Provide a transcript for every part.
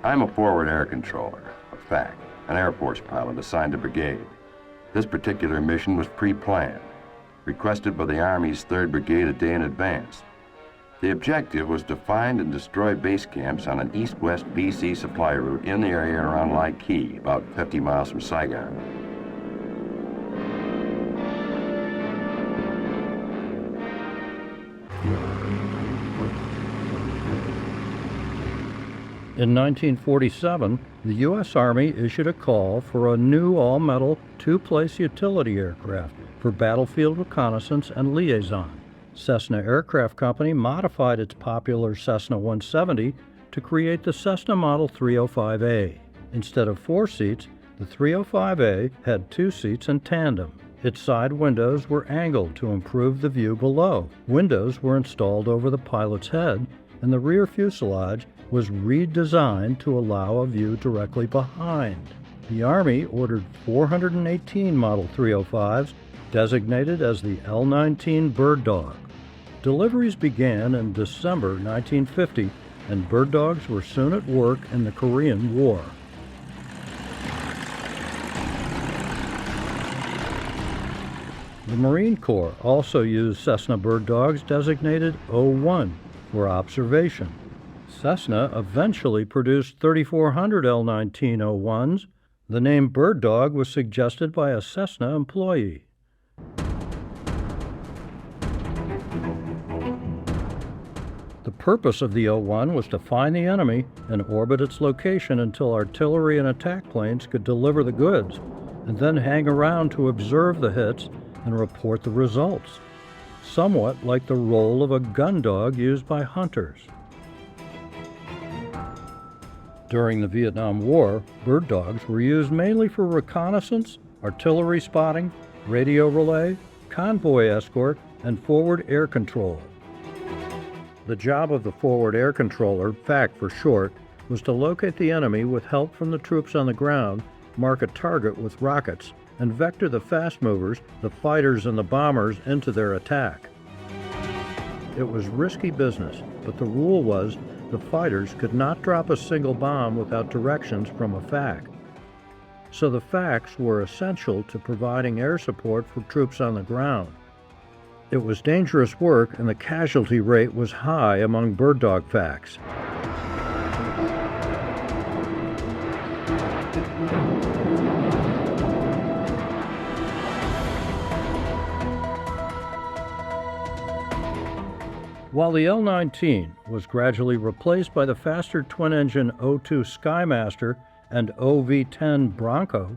I'm a forward air controller, a FAC, an Air Force pilot assigned to brigade. This particular mission was pre-planned, requested by the Army's 3rd Brigade a day in advance. The objective was to find and destroy base camps on an east-west BC supply route in the area around Lai Key, about 50 miles from Saigon. In 1947, the U.S. Army issued a call for a new all-metal two-place utility aircraft for battlefield reconnaissance and liaison. Cessna Aircraft Company modified its popular Cessna 170 to create the Cessna Model 305A. Instead of 4 seats, the 305A had 2 seats in tandem. Its side windows were angled to improve the view below. Windows were installed over the pilot's head, and the rear fuselage was redesigned to allow a view directly behind. The Army ordered 418 Model 305s, designated as the L-19 Bird Dog. Deliveries began in December 1950, and Bird Dogs were soon at work in the Korean War. The Marine Corps also used Cessna Bird Dogs designated O-1 for observation. Cessna eventually produced 3,400 L-19 O-1s. The name Bird Dog was suggested by a Cessna employee. The purpose of the O-1 was to find the enemy and orbit its location until artillery and attack planes could deliver the goods, and then hang around to observe the hits and report the results, somewhat like the role of a gun dog used by hunters. During the Vietnam War, bird dogs were used mainly for reconnaissance, artillery spotting, radio relay, convoy escort, and forward air control. The job of the forward air controller, FAC for short, was to locate the enemy with help from the troops on the ground, mark a target with rockets, and vector the fast movers, the fighters and the bombers, into their attack. It was risky business, but the rule was the fighters could not drop a single bomb without directions from a FAC. So the FACs were essential to providing air support for troops on the ground. It was dangerous work, and the casualty rate was high among bird dog FACs. While the L-19 was gradually replaced by the faster twin-engine O-2 Skymaster and OV-10 Bronco,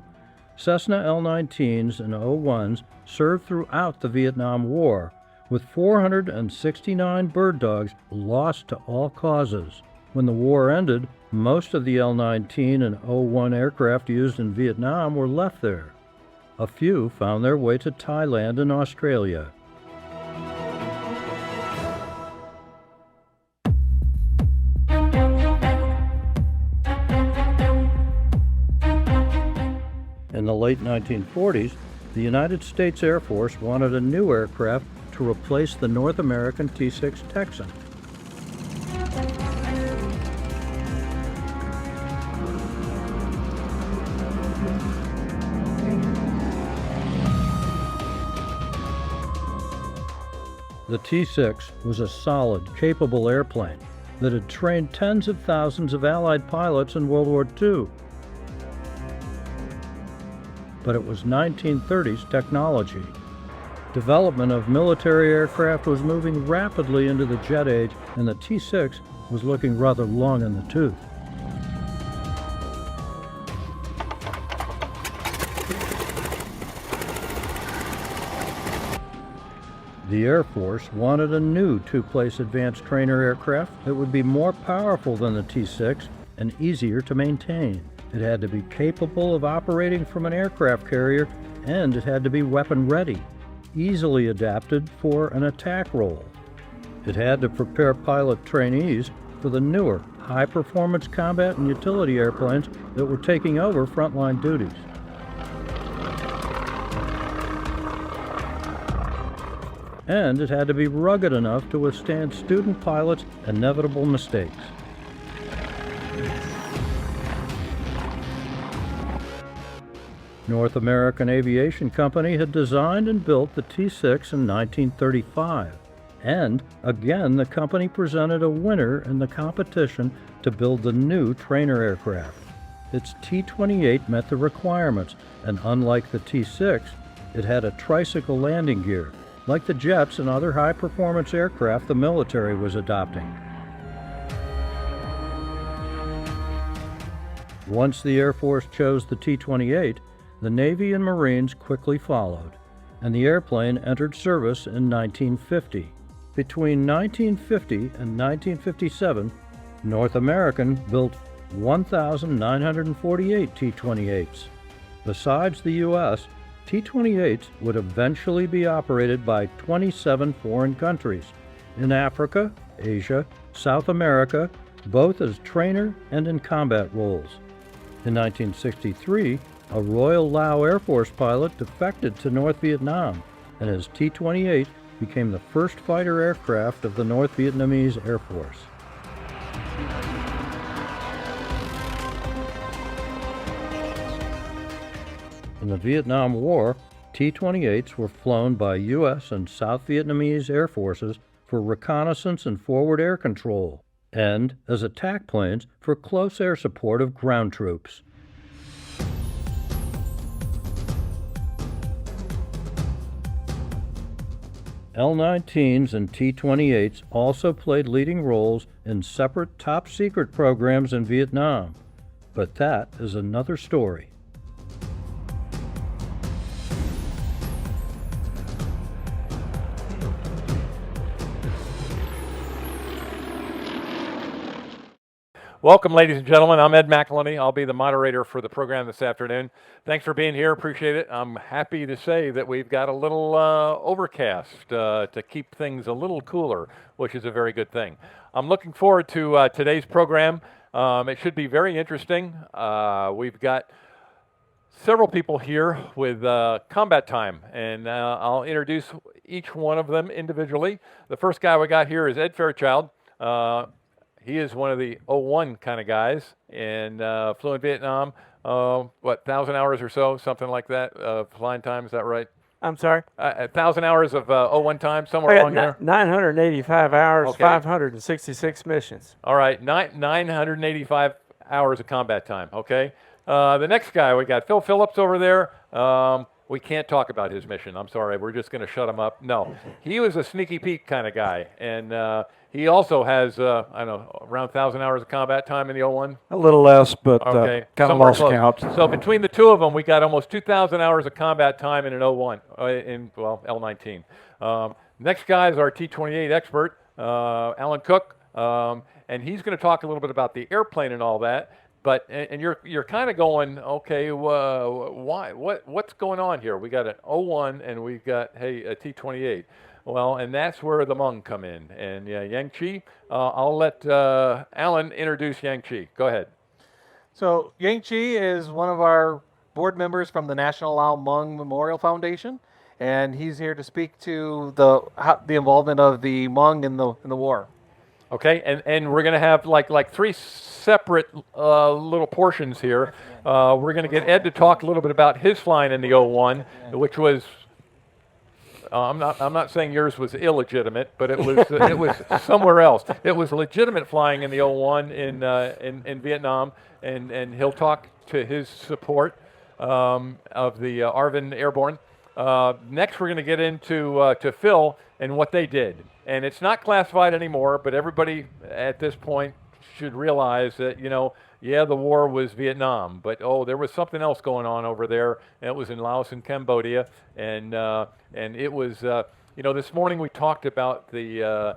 Cessna L-19s and O-1s served throughout the Vietnam War, with 469 bird dogs lost to all causes. When the war ended, most of the L-19 and O-1 aircraft used in Vietnam were left there. A few found their way to Thailand and Australia. In the late 1940s, the United States Air Force wanted a new aircraft to replace the North American T-6 Texan. The T-6 was a solid, capable airplane that had trained tens of thousands of Allied pilots in World War II. But it was 1930s technology. Development of military aircraft was moving rapidly into the jet age, and the T-6 was looking rather long in the tooth. The Air Force wanted a new two-place advanced trainer aircraft that would be more powerful than the T-6 and easier to maintain. It had to be capable of operating from an aircraft carrier, and it had to be weapon-ready, easily adapted for an attack role. It had to prepare pilot trainees for the newer, high-performance combat and utility airplanes that were taking over frontline duties. And it had to be rugged enough to withstand student pilots' inevitable mistakes. North American Aviation Company had designed and built the T-6 in 1935, and again the company presented a winner in the competition to build the new trainer aircraft. Its T-28 met the requirements, and unlike the T-6, it had a tricycle landing gear, like the jets and other high-performance aircraft the military was adopting. Once the Air Force chose the T-28, the Navy and Marines quickly followed, and the airplane entered service in 1950. Between 1950 and 1957, North American built 1,948 T-28s. Besides the U.S., T-28s would eventually be operated by 27 foreign countries in Africa, Asia, South America, both as trainer and in combat roles. In 1963, a Royal Lao Air Force pilot defected to North Vietnam, and his T-28 became the first fighter aircraft of the North Vietnamese Air Force. In the Vietnam War, T-28s were flown by U.S. and South Vietnamese Air Forces for reconnaissance and forward air control, and as attack planes for close air support of ground troops. L-19s and T-28s also played leading roles in separate top-secret programs in Vietnam, but that is another story. Welcome, ladies and gentlemen. I'm Ed McElhenney. I'll be the moderator for the program this afternoon. Thanks for being here. Appreciate it. I'm happy to say that we've got a little overcast to keep things a little cooler, which is a very good thing. I'm looking forward to today's program. It should be very interesting. We've got several people here with combat time, and I'll introduce each one of them individually. The first guy we got here is Ed Fairchild. He is one of the 01 kind of guys, and flew in Vietnam, 1,000 hours or so, something like that, flying time, is that right? I'm sorry? 1,000 hours of 01 time, somewhere along there? 985 hours, Okay. 566 missions. All right, 985 hours of combat time, okay? The next guy, we got Phil Phillips over there. We can't talk about his mission. I'm sorry, we're just going to shut him up. No, he was a sneaky peek kind of guy, and he also has, I don't know, around 1,000 hours of combat time in the 01. A little less, but Okay, kind of somewhere lost close. count. So between the two of them, we got almost 2,000 hours of combat time in an 01, L-19. Next guy is our T-28 expert, Alan Cook, and he's going to talk a little bit about the airplane and all that. But and you're kind of going, okay, why? What's going on here? We got an 01 and we got a T-28. Well, and that's where the Hmong come in. And Yang Chi, I'll let Alan introduce Yang Chi. Go ahead. So Yang Chi is one of our board members from the National Lao Hmong Memorial Foundation, and he's here to speak to the involvement of the Hmong in the war. Okay, and we're going to have like three separate little portions here. We're going to get Ed to talk a little bit about his flying in the 01, which was, I'm not saying yours was illegitimate, but it was somewhere else. It was legitimate flying in the 01 in Vietnam, and he'll talk to his support of the ARVN Airborne. Next, we're going to get into to Phil and what they did. And it's not classified anymore, but everybody at this point should realize that, the war was Vietnam, but there was something else going on over there, and it was in Laos and Cambodia, and it was, this morning we talked about the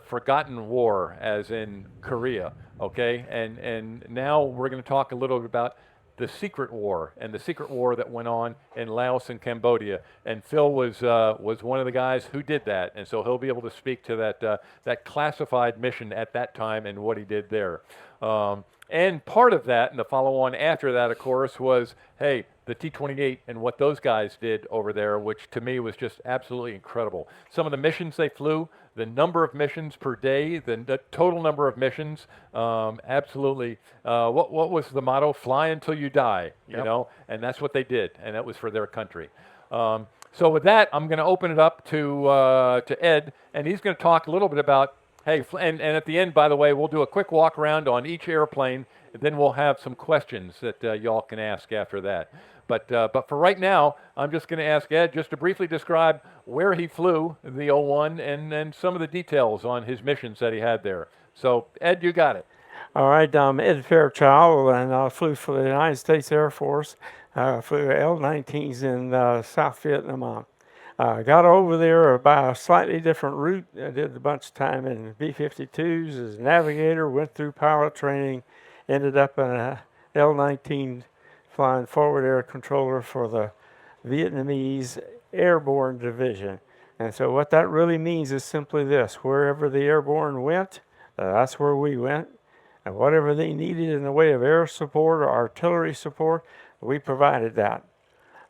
forgotten war, as in Korea, okay, and now we're going to talk a little bit about the secret war, and the secret war that went on in Laos and Cambodia. And Phil was one of the guys who did that, and so he'll be able to speak to that classified mission at that time and what he did there. And part of that, and the follow-on after that, of course, was, the T-28 and what those guys did over there, which to me was just absolutely incredible. Some of the missions they flew, the number of missions per day, the total number of missions. Absolutely. What was the motto? Fly until you die. You know, and that's what they did, and that was for their country. So with that, I'm going to open it up to Ed, and he's going to talk a little bit about, hey, and at the end, by the way, we'll do a quick walk around on each airplane, and then we'll have some questions that y'all can ask after that. But for right now, I'm just going to ask Ed just to briefly describe where he flew the 01 and some of the details on his missions that he had there. So, Ed, you got it. All right, I'm Ed Fairchild, and I flew for the United States Air Force. Flew L-19s in South Vietnam. Got over there by a slightly different route. I did a bunch of time in B-52s as a navigator, went through pilot training, ended up in a L-19 flying forward air controller for the Vietnamese Airborne Division. And so what that really means is simply this: wherever the airborne went, that's where we went. And whatever they needed in the way of air support or artillery support, we provided that.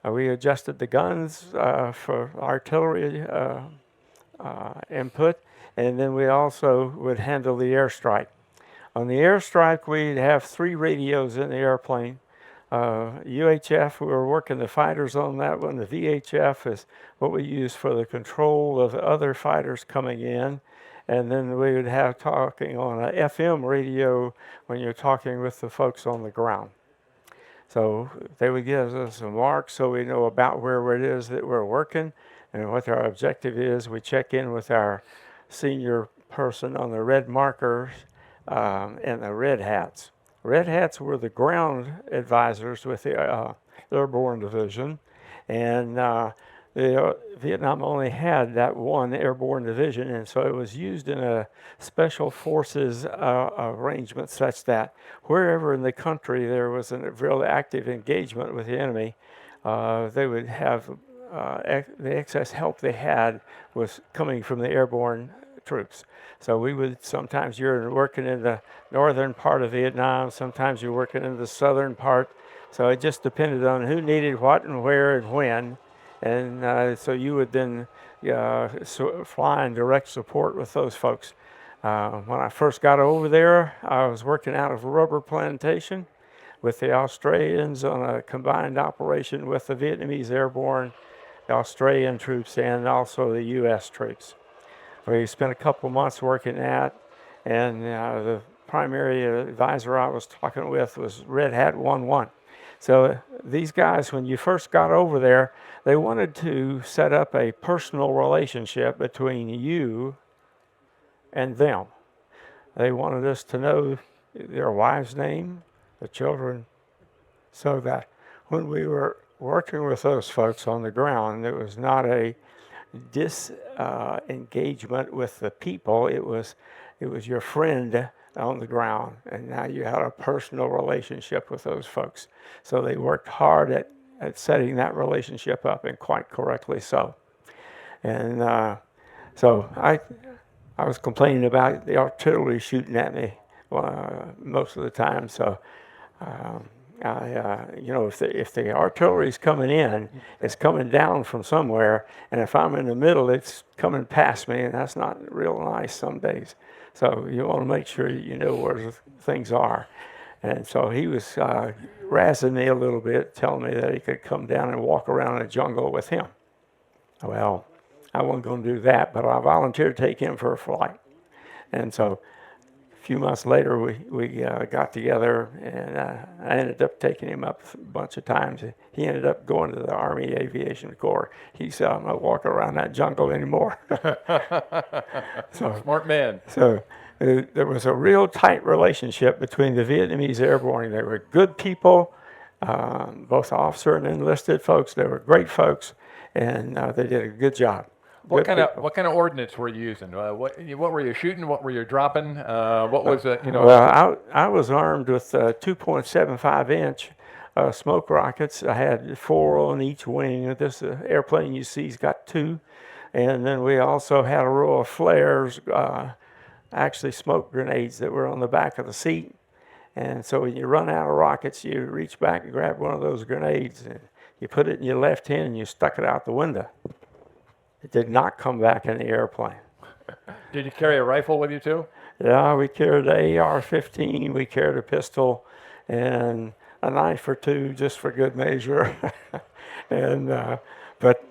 We adjusted the guns for artillery input, and then we also would handle the airstrike. On the airstrike, we'd have 3 radios in the airplane. UHF, we were working the fighters on that one. The VHF is what we use for the control of other fighters coming in. And then we would have talking on a FM radio when you're talking with the folks on the ground. So they would give us some marks so we know about where it is that we're working and what our objective is. We check in with our senior person on the red markers and the red hats. Red hats were the ground advisors with the Airborne Division, and Vietnam only had that one Airborne Division, and so it was used in a special forces arrangement such that wherever in the country there was a real active engagement with the enemy, they would have the excess help they had was coming from the airborne troops. So we would, sometimes you're working in the northern part of Vietnam, sometimes you're working in the southern part, so it just depended on who needed what and where and when. And so you would then fly in direct support with those folks. When I first got over there, I was working out of a rubber plantation with the Australians on a combined operation with the Vietnamese airborne, the Australian troops, and also the U.S. troops. We spent a couple months working that, and the primary advisor I was talking with was Red Hat 11. So these guys, when you first got over there, they wanted to set up a personal relationship between you and them. They wanted us to know their wife's name, the children, so that when we were working with those folks on the ground, there was not a disengagement with the people. It was your friend on the ground, and now you had a personal relationship with those folks. So they worked hard at setting that relationship up, and quite correctly so. And so I was complaining about the artillery shooting at me most of the time. So if the artillery's coming in, it's coming down from somewhere, and if I'm in the middle, it's coming past me, and that's not real nice some days. So you want to make sure you know where things are. And so he was razzing me a little bit, telling me that he could come down and walk around the jungle with him. Well, I wasn't going to do that, but I volunteered to take him for a flight. And so a few months later, we got together, and I ended up taking him up a bunch of times. He ended up going to the Army Aviation Corps. He said, I'm not walking around that jungle anymore. So, Smart man. So there was a real tight relationship between the Vietnamese airborne. They were good people, both officer and enlisted folks. They were great folks, and they did a good job. What kind of ordnance were you using? What were you shooting? What were you dropping? What was it? Well, I was armed with 2.75-inch smoke rockets. I had 4 on each wing. This airplane you see's got 2, and then we also had a row of flares, actually smoke grenades that were on the back of the seat. And so when you run out of rockets, you reach back and grab one of those grenades, and you put it in your left hand and you stuck it out the window. It did not come back in the airplane. Did you carry a rifle with you too? Yeah, we carried the AR-15, we carried a pistol, and a knife or two just for good measure. and but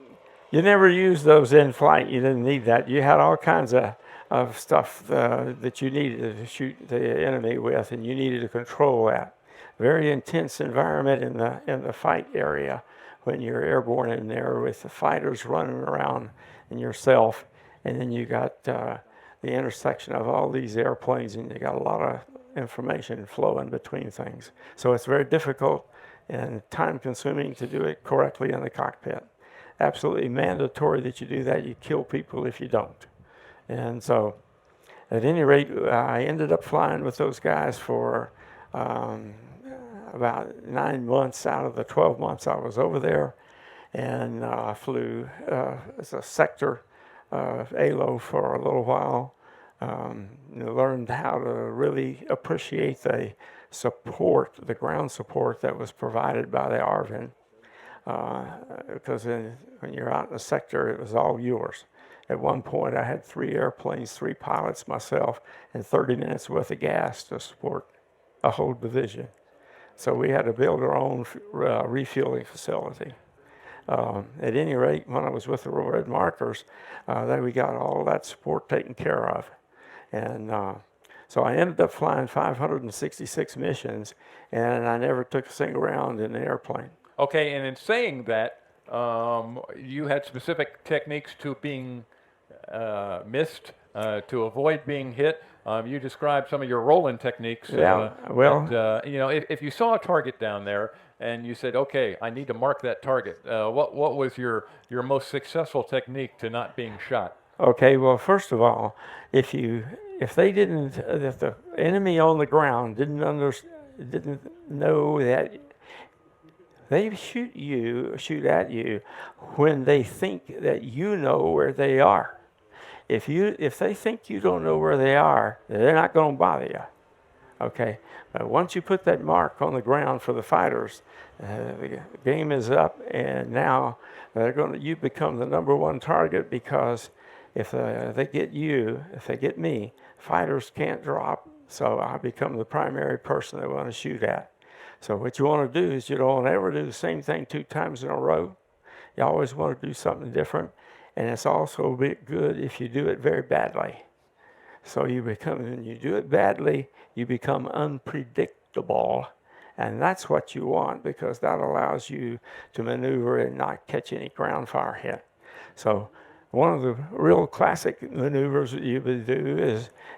you never used those in flight. You didn't need that. You had all kinds of stuff that you needed to shoot the enemy with, and you needed to control that. Very intense environment in the fight area when you're airborne in there with the fighters running around and yourself, and then you got the intersection of all these airplanes, and you got a lot of information flowing between things. So it's very difficult and time-consuming to do it correctly in the cockpit. Absolutely mandatory that you do that. You kill people if you don't. And so, at any rate, I ended up flying with those guys for about 9 months out of the 12 months I was over there, and flew as a sector ALO for a little while. Learned how to really appreciate the support, the ground support that was provided by the ARVN. Because when you're out in the sector, it was all yours. At one point, I had 3 airplanes, 3 pilots, myself, and 30 minutes worth of gas to support a whole division. So we had to build our own refueling facility. At any rate, when I was with the Royal Red Markers, we got all that support taken care of. And so I ended up flying 566 missions, and I never took a single round in the airplane. Okay, and in saying that, you had specific techniques to being missed, to avoid being hit. You described some of your rolling techniques. Yeah, well, if you saw a target down there and you said, "Okay, I need to mark that target," what was your most successful technique to not being shot? Okay, well, first of all, if the enemy on the ground didn't know that they shoot at you when they think that you know where they are. If they think you don't know where they are, they're not going to bother you. Okay, but once you put that mark on the ground for the fighters, the game is up, and now you become the #1 target, because if they get you, if they get me, fighters can't drop, so I become the primary person they want to shoot at. So what you want to do is you don't ever do the same thing 2 times in a row. You always want to do something different, and it's also good if you do it very badly. So when you do it badly, you become unpredictable, and that's what you want, because that allows you to maneuver and not catch any ground fire hit. So one of the real classic maneuvers that you would do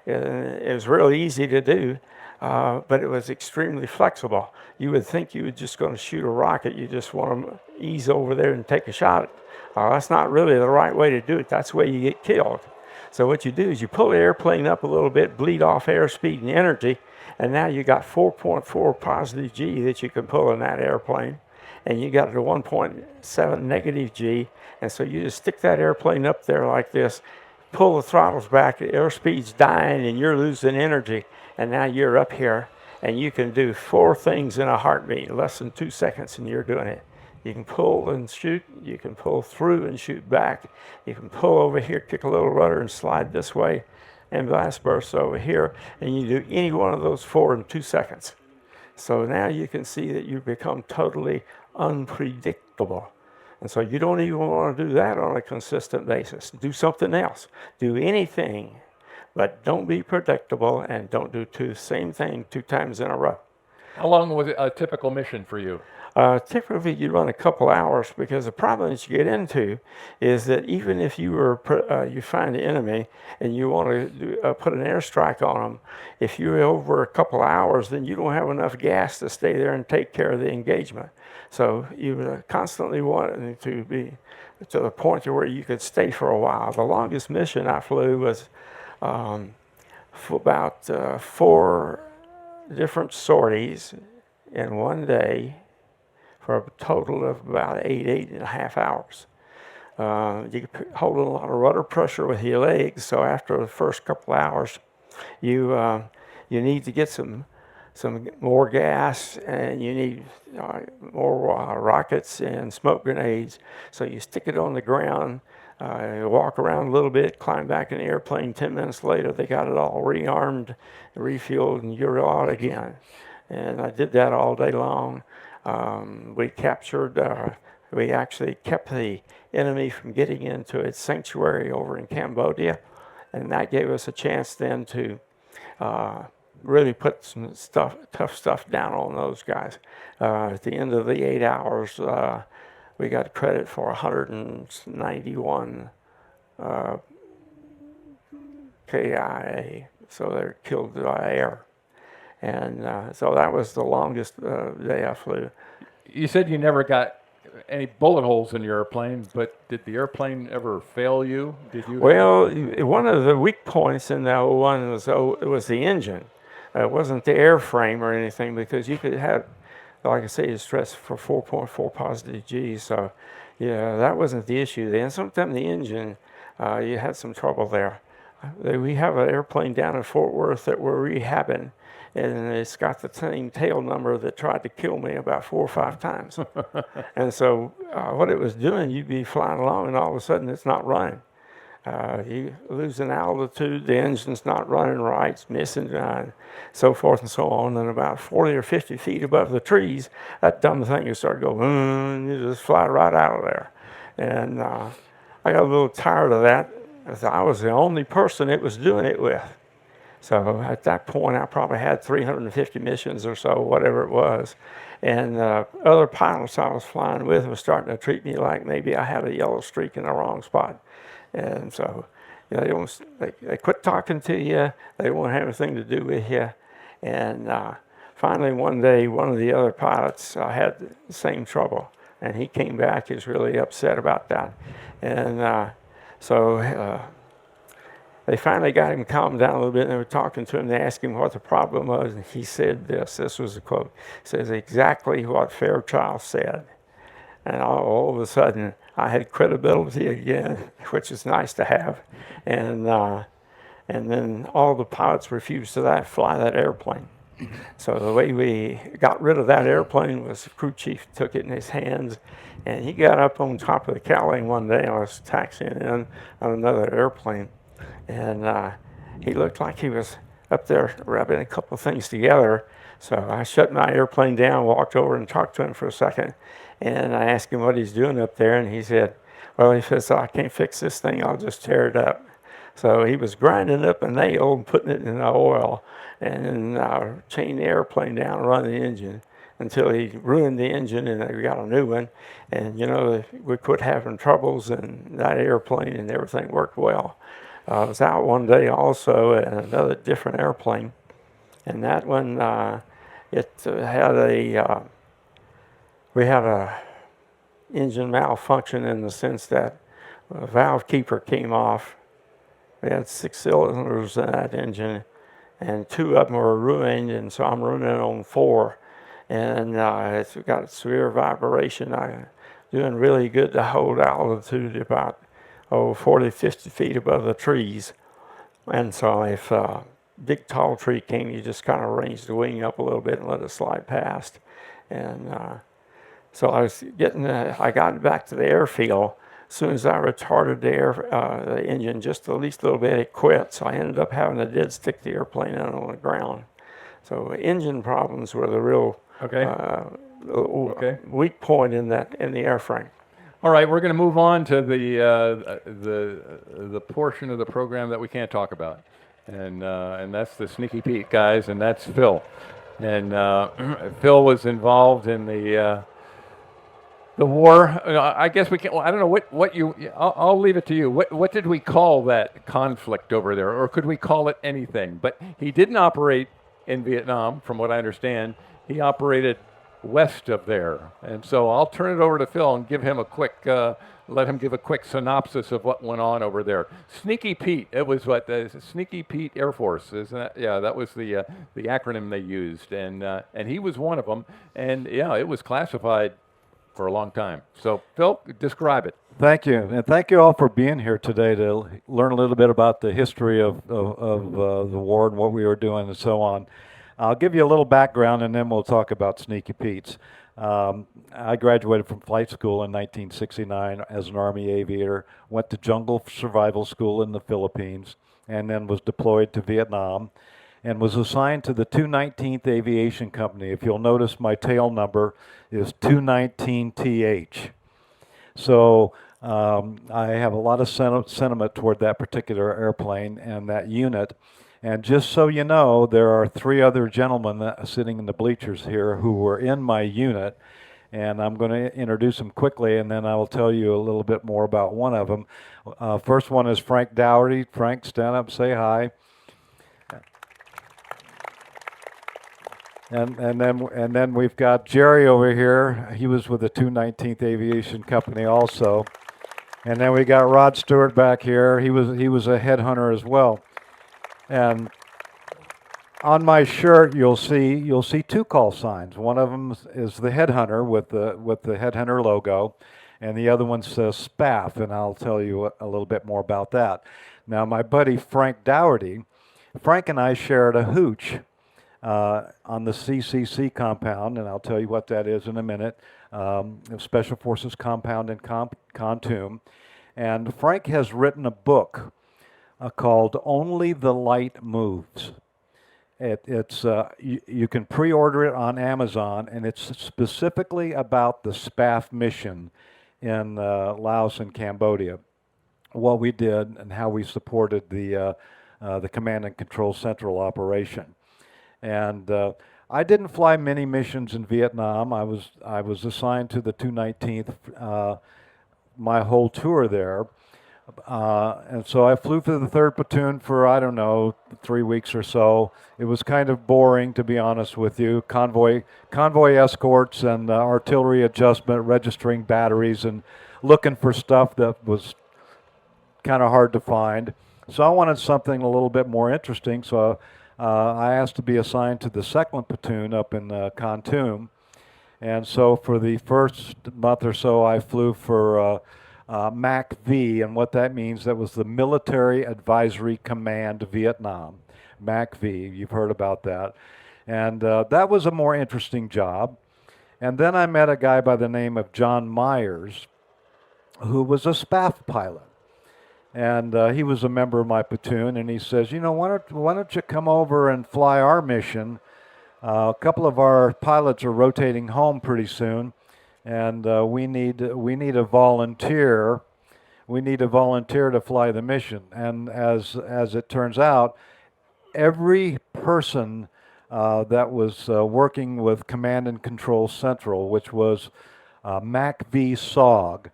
is really easy to do, but it was extremely flexible. You would think you were just going to shoot a rocket. You just want to ease over there and take a shot. That's not really the right way to do it. That's the way you get killed. So what you do is you pull the airplane up a little bit, bleed off airspeed and energy, and now you got 4.4 positive G that you can pull in that airplane, and you got the 1.7 negative G, and so you just stick that airplane up there like this, pull the throttles back, the airspeed's dying, and you're losing energy, and now you're up here, and you can do 4 things in a heartbeat, less than 2 seconds, and you're doing it. You can pull and shoot, you can pull through and shoot back, you can pull over here, kick a little rudder and slide this way, and vice versa over here, and you do any one of those 4 in 2 seconds. So now you can see that you become totally unpredictable. And so you don't even want to do that on a consistent basis. Do something else. Do anything, but don't be predictable, and don't do the same thing 2 times in a row. How long was a typical mission for you? Typically, you run a couple hours, because the problem that you get into is that even if you find the enemy and you want to put an airstrike on them, if you're over a couple hours, then you don't have enough gas to stay there and take care of the engagement. So you constantly want to be to the point where you could stay for a while. The longest mission I flew was for about 4 different sorties in one day, for a total of about 8.5 hours. You hold a lot of rudder pressure with your legs, so after the first couple hours, you need to get some more gas, and you need more rockets and smoke grenades. So you stick it on the ground walk around a little bit, climb back in the airplane. 10 minutes later, they got it all rearmed, refueled, and you're out again. And I did that all day long. We actually kept the enemy from getting into its sanctuary over in Cambodia, and that gave us a chance then to really put some tough stuff down on those guys. At the end of the 8 hours, we got credit for 191 KIA, so they're killed by air. And so that was the longest day I flew. You said you never got any bullet holes in your airplane, but did the airplane ever fail you? Did you? Well, one of the weak points in the 01 was the engine. It wasn't the airframe or anything, because you could have, like I say, stress for 4.4 positive G. So, yeah, that wasn't the issue then. Sometimes the engine, you had some trouble there. We have an airplane down in Fort Worth that we're rehabbing, and it's got the same tail number that tried to kill me about 4 or 5 times. And so what it was doing, you'd be flying along, and all of a sudden it's not running. You lose an altitude, the engine's not running right, it's missing, so forth and so on. And about 40 or 50 feet above the trees, that dumb thing, you start going, and you just fly right out of there. And I got a little tired of that, because I was the only person it was doing it with. So at that point, I probably had 350 missions or so, whatever it was. And other pilots I was flying with were starting to treat me like maybe I had a yellow streak in the wrong spot. And so, you know, they quit talking to you. They won't have anything to do with you. And finally, one day, one of the other pilots had the same trouble. And he came back. He was really upset about that. And so they finally got him calmed down a little bit, and they were talking to him. They asked him what the problem was, and he said this was a quote. He says, "Exactly what Fairchild said." And all of a sudden, I had credibility again, which is nice to have. And then all the pilots refused to fly that airplane. So the way we got rid of that airplane was the crew chief took it in his hands, and he got up on top of the cowling one day. I was taxiing in on another airplane, and he looked like he was up there rubbing a couple of things together. So I shut my airplane down, walked over and talked to him for a second, and I asked him what he's doing up there, and he said, well, he says, I can't fix this thing, I'll just tear it up. So he was grinding up a nail and putting it in the oil, and then chained the airplane down and run the engine until he ruined the engine, and we got a new one. And, you know, we quit having troubles in that airplane, and everything worked well. I was out one day also at another different airplane, and that one, it had we had a engine malfunction in the sense that a valve keeper came off. We had 6 cylinders in that engine, and 2 of them were ruined, and so I'm running on 4. And it's got severe vibration. I'm doing really good to hold altitude about 40, 50 feet above the trees. And so if a big tall tree came, you just kind of raised the wing up a little bit and let it slide past. And so I got back to the airfield. As soon as I retarded the engine just at least a little bit, it quit. So I ended up having to dead stick the airplane out on the ground. So engine problems were the real weak point in the airframe. All right, we're going to move on to the portion of the program that we can't talk about, and that's the Sneaky Pete guys, and that's Phil. And Phil was involved in the war. I guess we can't. Well, I don't know what you. I'll leave it to you. What did we call that conflict over there, or could we call it anything? But he didn't operate in Vietnam, from what I understand. He operated west of there, and so I'll turn it over to Phil and give him a quick, let him give a quick synopsis of what went on over there. Sneaky Pete, it was what the Sneaky Pete Air Force, isn't that? Yeah, that was the acronym they used, and he was one of them, and yeah, it was classified for a long time. So Phil, describe it. Thank you, and thank you all for being here today to learn a little bit about the history of the war and what we were doing and so on. I'll give you a little background, and then we'll talk about Sneaky Pete's. I graduated from flight school in 1969 as an Army aviator, went to jungle survival school in the Philippines, and then was deployed to Vietnam, and was assigned to the 219th Aviation Company. If you'll notice, my tail number is 219TH. So I have a lot of sentiment toward that particular airplane and that unit. And just so you know, there are 3 other gentlemen sitting in the bleachers here who were in my unit, and I'm going to introduce them quickly, and then I will tell you a little bit more about one of them. First one is Frank Dougherty. Frank, stand up, say hi. And then we've got Jerry over here. He was with the 219th Aviation Company also. And then we got Rod Stewart back here. He was a headhunter as well. And on my shirt, you'll see 2 call signs. One of them is the headhunter with the headhunter logo, and the other one says SPAF, and I'll tell you a little bit more about that. Now, my buddy Frank Dougherty, Frank and I shared a hooch on the CCC compound, and I'll tell you what that is in a minute. Special Forces compound in Kontum, and Frank has written a book called Only the Light Moves. You can pre-order it on Amazon, and it's specifically about the SPAF mission in Laos and Cambodia, what we did and how we supported the Command and Control Central operation. And I didn't fly many missions in Vietnam. I was assigned to the 219th my whole tour there. And so I flew for the 3rd Platoon for, I don't know, 3 weeks or so. It was kind of boring, to be honest with you. Convoy escorts and artillery adjustment, registering batteries, and looking for stuff that was kind of hard to find. So I wanted something a little bit more interesting, so I asked to be assigned to the 2nd Platoon up in Kontum. And so for the first month or so, I flew for MAC-V, and what that means, that was the Military Advisory Command Vietnam, MAC-V. You've heard about that. And that was a more interesting job. And then I met a guy by the name of John Myers, who was a SPAF pilot. And he was a member of my platoon, and he says, you know, why don't you come over and fly our mission? A couple of our pilots are rotating home pretty soon, and we need a volunteer. We need a volunteer to fly the mission. And as it turns out, every person that was working with Command and Control Central, which was MAC-V SOG,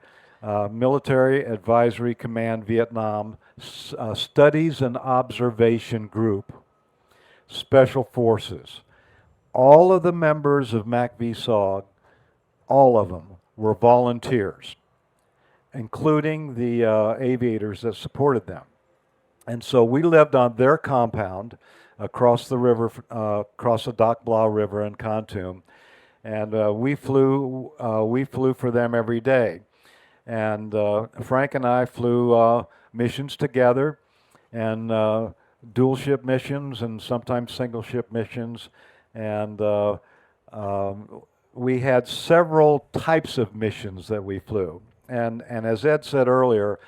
Military Advisory Command Vietnam Studies and Observation Group, Special Forces. All of the members of MAC-V SOG, all of them were volunteers, including the aviators that supported them. And so we lived on their compound across the river, across the Dak Blau River in Kontum, and we flew for them every day. And Frank and I flew missions together, and dual ship missions and sometimes single ship missions. And we had several types of missions that we flew. And as Ed said earlier,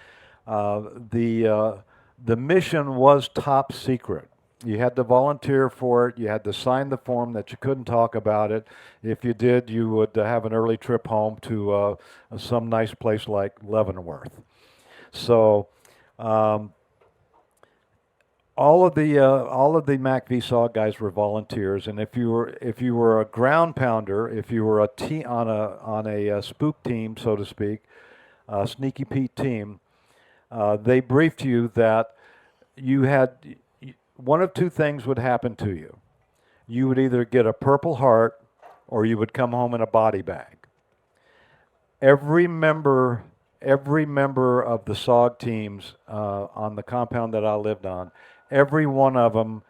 the mission was top secret. You had to volunteer for it. You had to sign the form that you couldn't talk about it. If you did, you would have an early trip home to some nice place like Leavenworth. So all of the MAC-V SOG guys were volunteers, and if you were a ground pounder, if you were on a spook team, so to speak, a Sneaky Pete team, they briefed you that you had. One of 2 things would happen to you. You would either get a Purple Heart or you would come home in a body bag. Every member of the SOG teams on the compound that I lived on, every one of them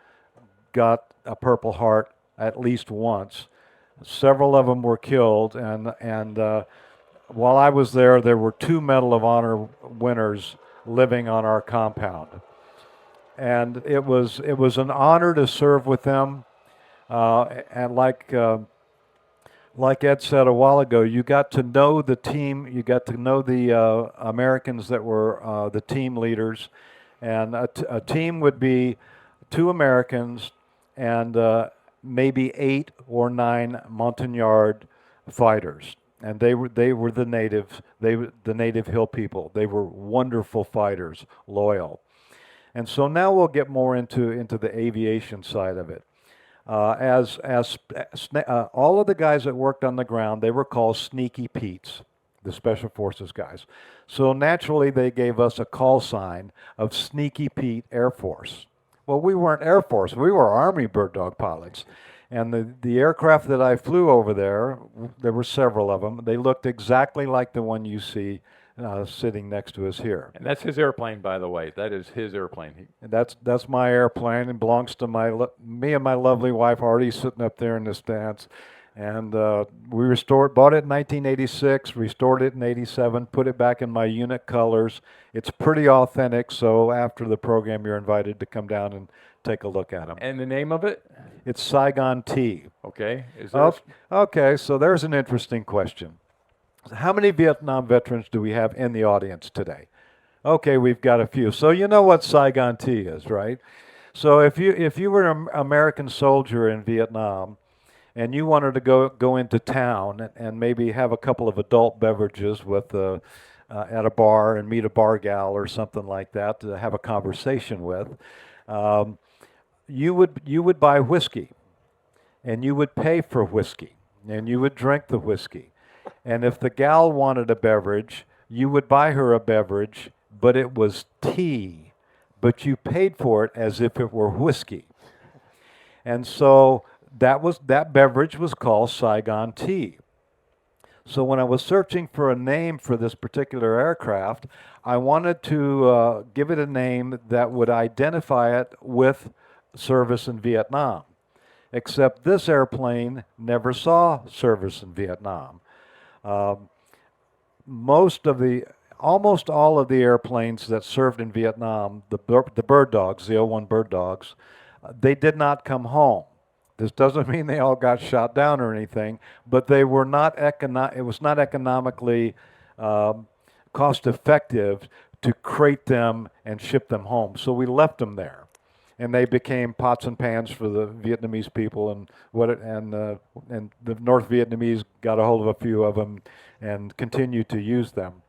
got a Purple Heart at least once. Several of them were killed, and while I was there were 2 Medal of Honor winners living on our compound. And it was an honor to serve with them. And like like Ed said a while ago, you got to know the team, you got to know the Americans that were the team leaders, and a team would be 2 Americans and maybe 8 or 9 Montagnard fighters, and they were the natives, the native hill people. They were wonderful fighters, loyal, and so now we'll get more into the aviation side of it. All of the guys that worked on the ground, they were called Sneaky Pete's, the Special Forces guys. So naturally, they gave us a call sign of Sneaky Pete Air Force. Well, we weren't Air Force, we were Army bird dog pilots. And the aircraft that I flew over there were several of them. They looked exactly like the one you see sitting next to us here. And that's his airplane, by the way. That is his airplane. And that's my airplane. It belongs to me and my lovely wife, already sitting up there in the stands. And we bought it in 1986, restored it in 87, put it back in my unit colors. It's pretty authentic, so after the program, you're invited to come down and take a look at them. And the name of it? It's Saigon T. Okay. Is there Okay, so there's an interesting question. How many Vietnam veterans do we have in the audience today? Okay, we've got a few. So you know what Saigon T is, right? So if you were an American soldier in Vietnam and you wanted to go into town and maybe have a couple of adult beverages with at a bar and meet a bar gal or something like that to have a conversation with, you would buy whiskey, and you would pay for whiskey, and you would drink the whiskey. And if the gal wanted a beverage, you would buy her a beverage, but it was tea, but you paid for it as if it were whiskey. And so that beverage was called Saigon Tea. So when I was searching for a name for this particular aircraft, I wanted to give it a name that would identify it with service in Vietnam. Except this airplane never saw service in Vietnam. Almost all of the airplanes that served in Vietnam, the bird dogs, the 01 bird dogs, they did not come home. This doesn't mean they all got shot down or anything, but they were not it was not economically cost effective to crate them and ship them home. So we left them there. And they became pots and pans for the Vietnamese people, and the North Vietnamese got a hold of a few of them and continued to use them.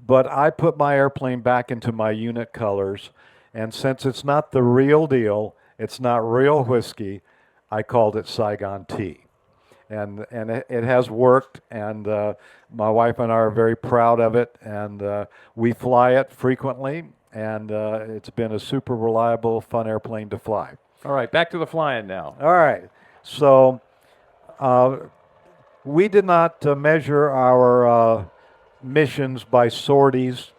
But I put my airplane back into my unit colors, and since it's not the real deal, it's not real whiskey, I called it Saigon Tea. And it has worked, and my wife and I are very proud of it, and we fly it frequently. And it's been a super reliable, fun airplane to fly. All right, back to the flying now. All right. So we did not measure our missions by sorties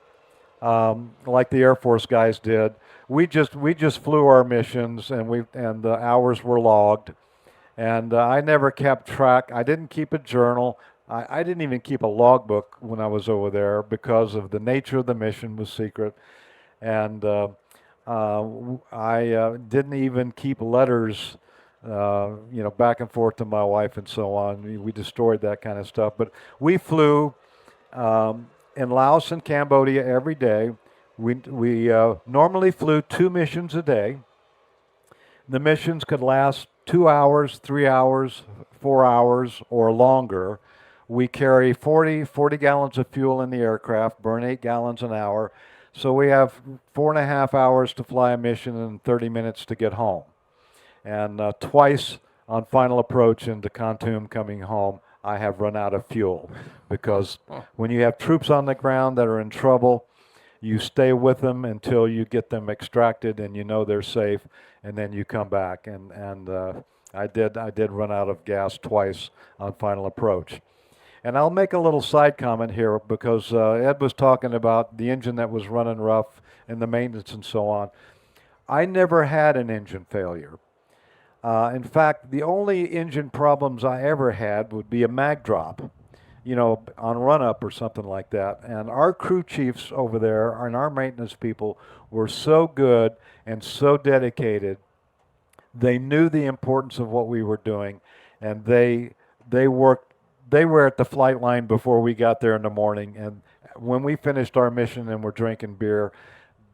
like the Air Force guys did. We just flew our missions, and the hours were logged. And I never kept track. I didn't keep a journal. I didn't even keep a logbook when I was over there because of the nature of the mission was secret. And I didn't even keep letters, back and forth to my wife and so on. We destroyed that kind of stuff. But we flew in Laos and Cambodia every day. We normally flew 2 missions a day. The missions could last 2 hours, 3 hours, 4 hours, or longer. We carry 40 gallons of fuel in the aircraft, burn 8 gallons an hour. So we have 4.5 hours to fly a mission and 30 minutes to get home. And twice on final approach into Khartoum coming home, I have run out of fuel. Because when you have troops on the ground that are in trouble, you stay with them until you get them extracted and you know they're safe, and then you come back. And I did run out of gas twice on final approach. And I'll make a little side comment here because Ed was talking about the engine that was running rough and the maintenance and so on. I never had an engine failure. In fact, the only engine problems I ever had would be a mag drop, on run-up or something like that. And our crew chiefs over there and our maintenance people were so good and so dedicated. They knew the importance of what we were doing, and they they were at the flight line before we got there in the morning, and when we finished our mission and were drinking beer,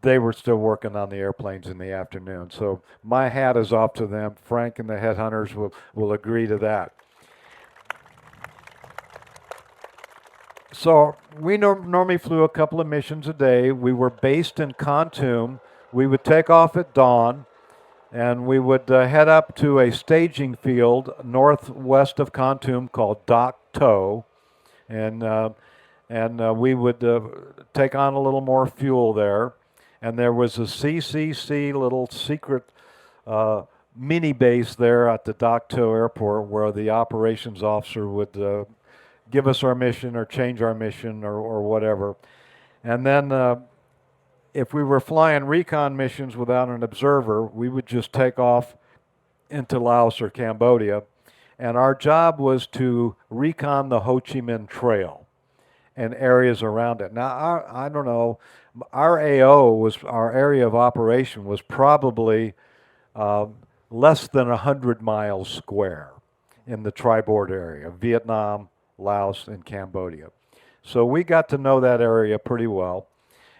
they were still working on the airplanes in the afternoon. So my hat is off to them. Frank and the headhunters will agree to that. So we normally flew a couple of missions a day. We were based in Kontum. We would take off at dawn, and we would head up to a staging field northwest of Kontum called Dak To, and we would take on a little more fuel there. And there was a CCC little secret mini base there at the Dak To airport where the operations officer would give us our mission or change our mission or whatever. And then if we were flying recon missions without an observer, we would just take off into Laos or Cambodia. And our job was to recon the Ho Chi Minh Trail and areas around it. Now, I don't know, our AO was, our area of operation was probably less than 100 miles square in the tri-board area, Vietnam, Laos, and Cambodia. So we got to know that area pretty well.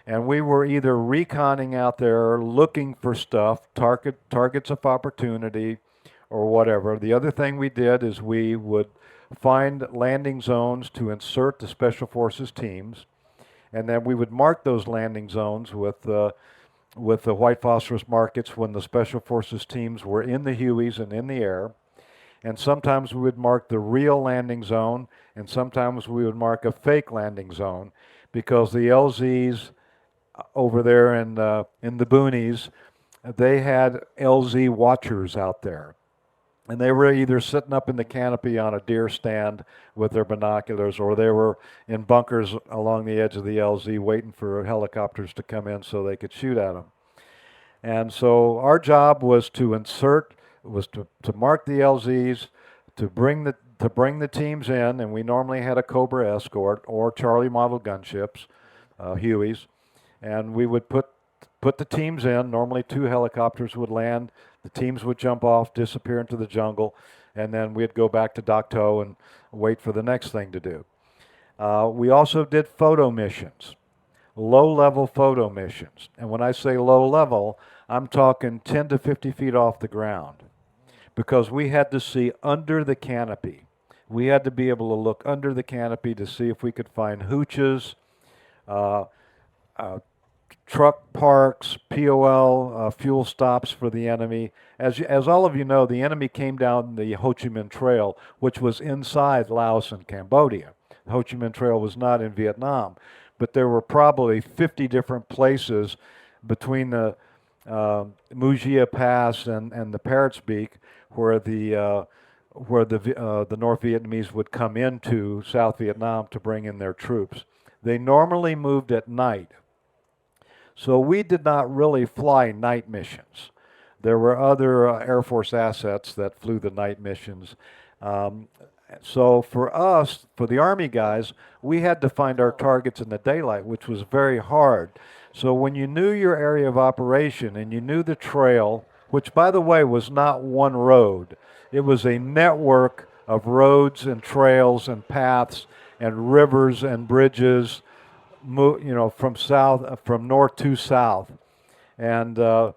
And we were either reconning out there, looking for stuff, targets of opportunity, or whatever. The other thing we did is we would find landing zones to insert the Special Forces teams, and then we would mark those landing zones with the white phosphorus markets when the Special Forces teams were in the Hueys and in the air. And sometimes we would mark the real landing zone, and sometimes we would mark a fake landing zone, because the LZs over there in the boonies, they had LZ watchers out there. And they were either sitting up in the canopy on a deer stand with their binoculars, or they were in bunkers along the edge of the LZ waiting for helicopters to come in so they could shoot at them. And so our job was to mark the LZs, to bring the teams in, and we normally had a Cobra escort or Charlie model gunships, Hueys, and we would put the teams in. Normally 2 helicopters would land, the teams would jump off, disappear into the jungle, and then we'd go back to Dak To and wait for the next thing to do. We also did photo missions, low-level photo missions. And when I say low-level, I'm talking 10 to 50 feet off the ground, because we had to see under the canopy. We had to be able to look under the canopy to see if we could find hooches, truck parks, POL, fuel stops for the enemy. As all of you know, the enemy came down the Ho Chi Minh Trail, which was inside Laos and Cambodia. The Ho Chi Minh Trail was not in Vietnam, but there were probably 50 different places between the Mujia Pass and the Parrot's Beak where the North Vietnamese would come into South Vietnam to bring in their troops. They normally moved at night. So we did not really fly night missions. There were other Air Force assets that flew the night missions. So for us, for the Army guys, we had to find our targets in the daylight, which was very hard. So when you knew your area of operation and you knew the trail, which by the way was not one road, it was a network of roads and trails and paths and rivers and bridges, from north to south. And the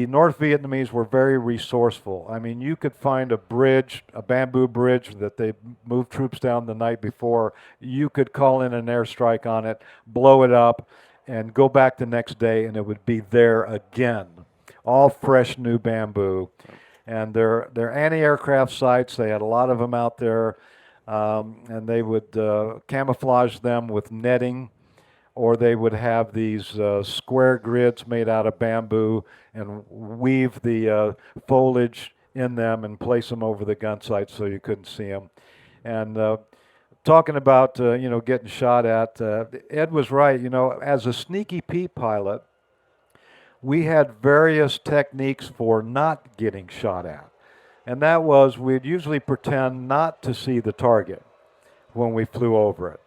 North Vietnamese were very resourceful. I mean, you could find a bridge, a bamboo bridge that they moved troops down the night before. You could call in an airstrike on it, blow it up, and go back the next day, and it would be there again. All fresh new bamboo. And they're anti-aircraft sites. They had a lot of them out there, and they would camouflage them with netting, or they would have these square grids made out of bamboo and weave the foliage in them and place them over the gun sights so you couldn't see them. And talking about, getting shot at, Ed was right. As a sneaky Pete pilot, we had various techniques for not getting shot at. And that was, we'd usually pretend not to see the target when we flew over it.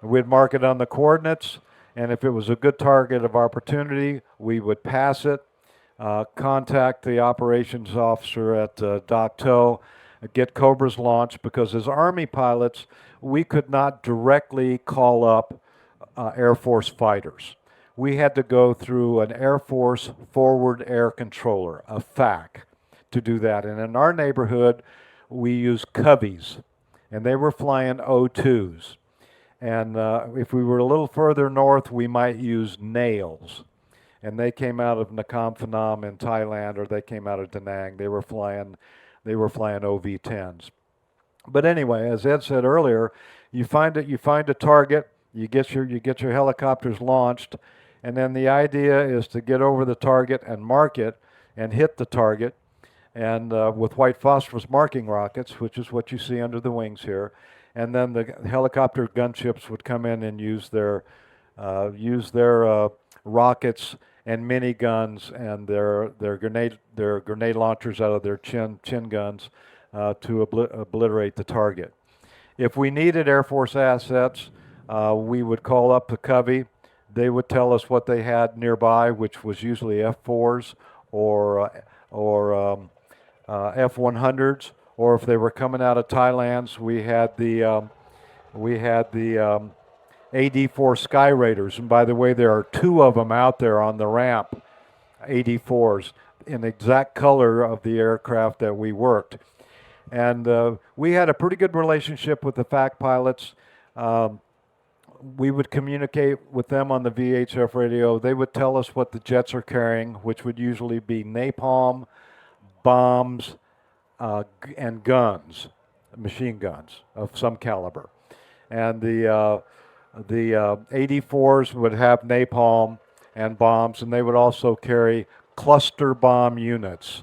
We'd mark it on the coordinates, and if it was a good target of opportunity, we would pass it, contact the operations officer at Dak To, get Cobras launched, because as Army pilots, we could not directly call up Air Force fighters. We had to go through an Air Force Forward Air Controller, a FAC, to do that. And in our neighborhood, we used Coveys, and they were flying O2s. And if we were a little further north, we might use Nails. And they came out of Nakhon Phanom in Thailand, or they came out of Da Nang. They were flying OV-10s. But anyway, as Ed said earlier, you find a target, you get your helicopters launched, and then the idea is to get over the target and mark it and hit the target, and with white phosphorus marking rockets, which is what you see under the wings here. And then the helicopter gunships would come in and use their rockets and miniguns and their grenade launchers out of their chin guns to obliterate the target. If we needed Air Force assets, we would call up the Covey. They would tell us what they had nearby, which was usually F4s or F100s, or if they were coming out of Thailand, we had the AD4 Sky Raiders. And by the way, there are 2 of them out there on the ramp, AD4s, in the exact color of the aircraft that we worked. And we had a pretty good relationship with the FAC pilots. We would communicate with them on the VHF radio. They would tell us what the jets are carrying, which would usually be napalm, bombs, and guns, machine guns of some caliber. And the 84s would have napalm and bombs, and they would also carry cluster bomb units,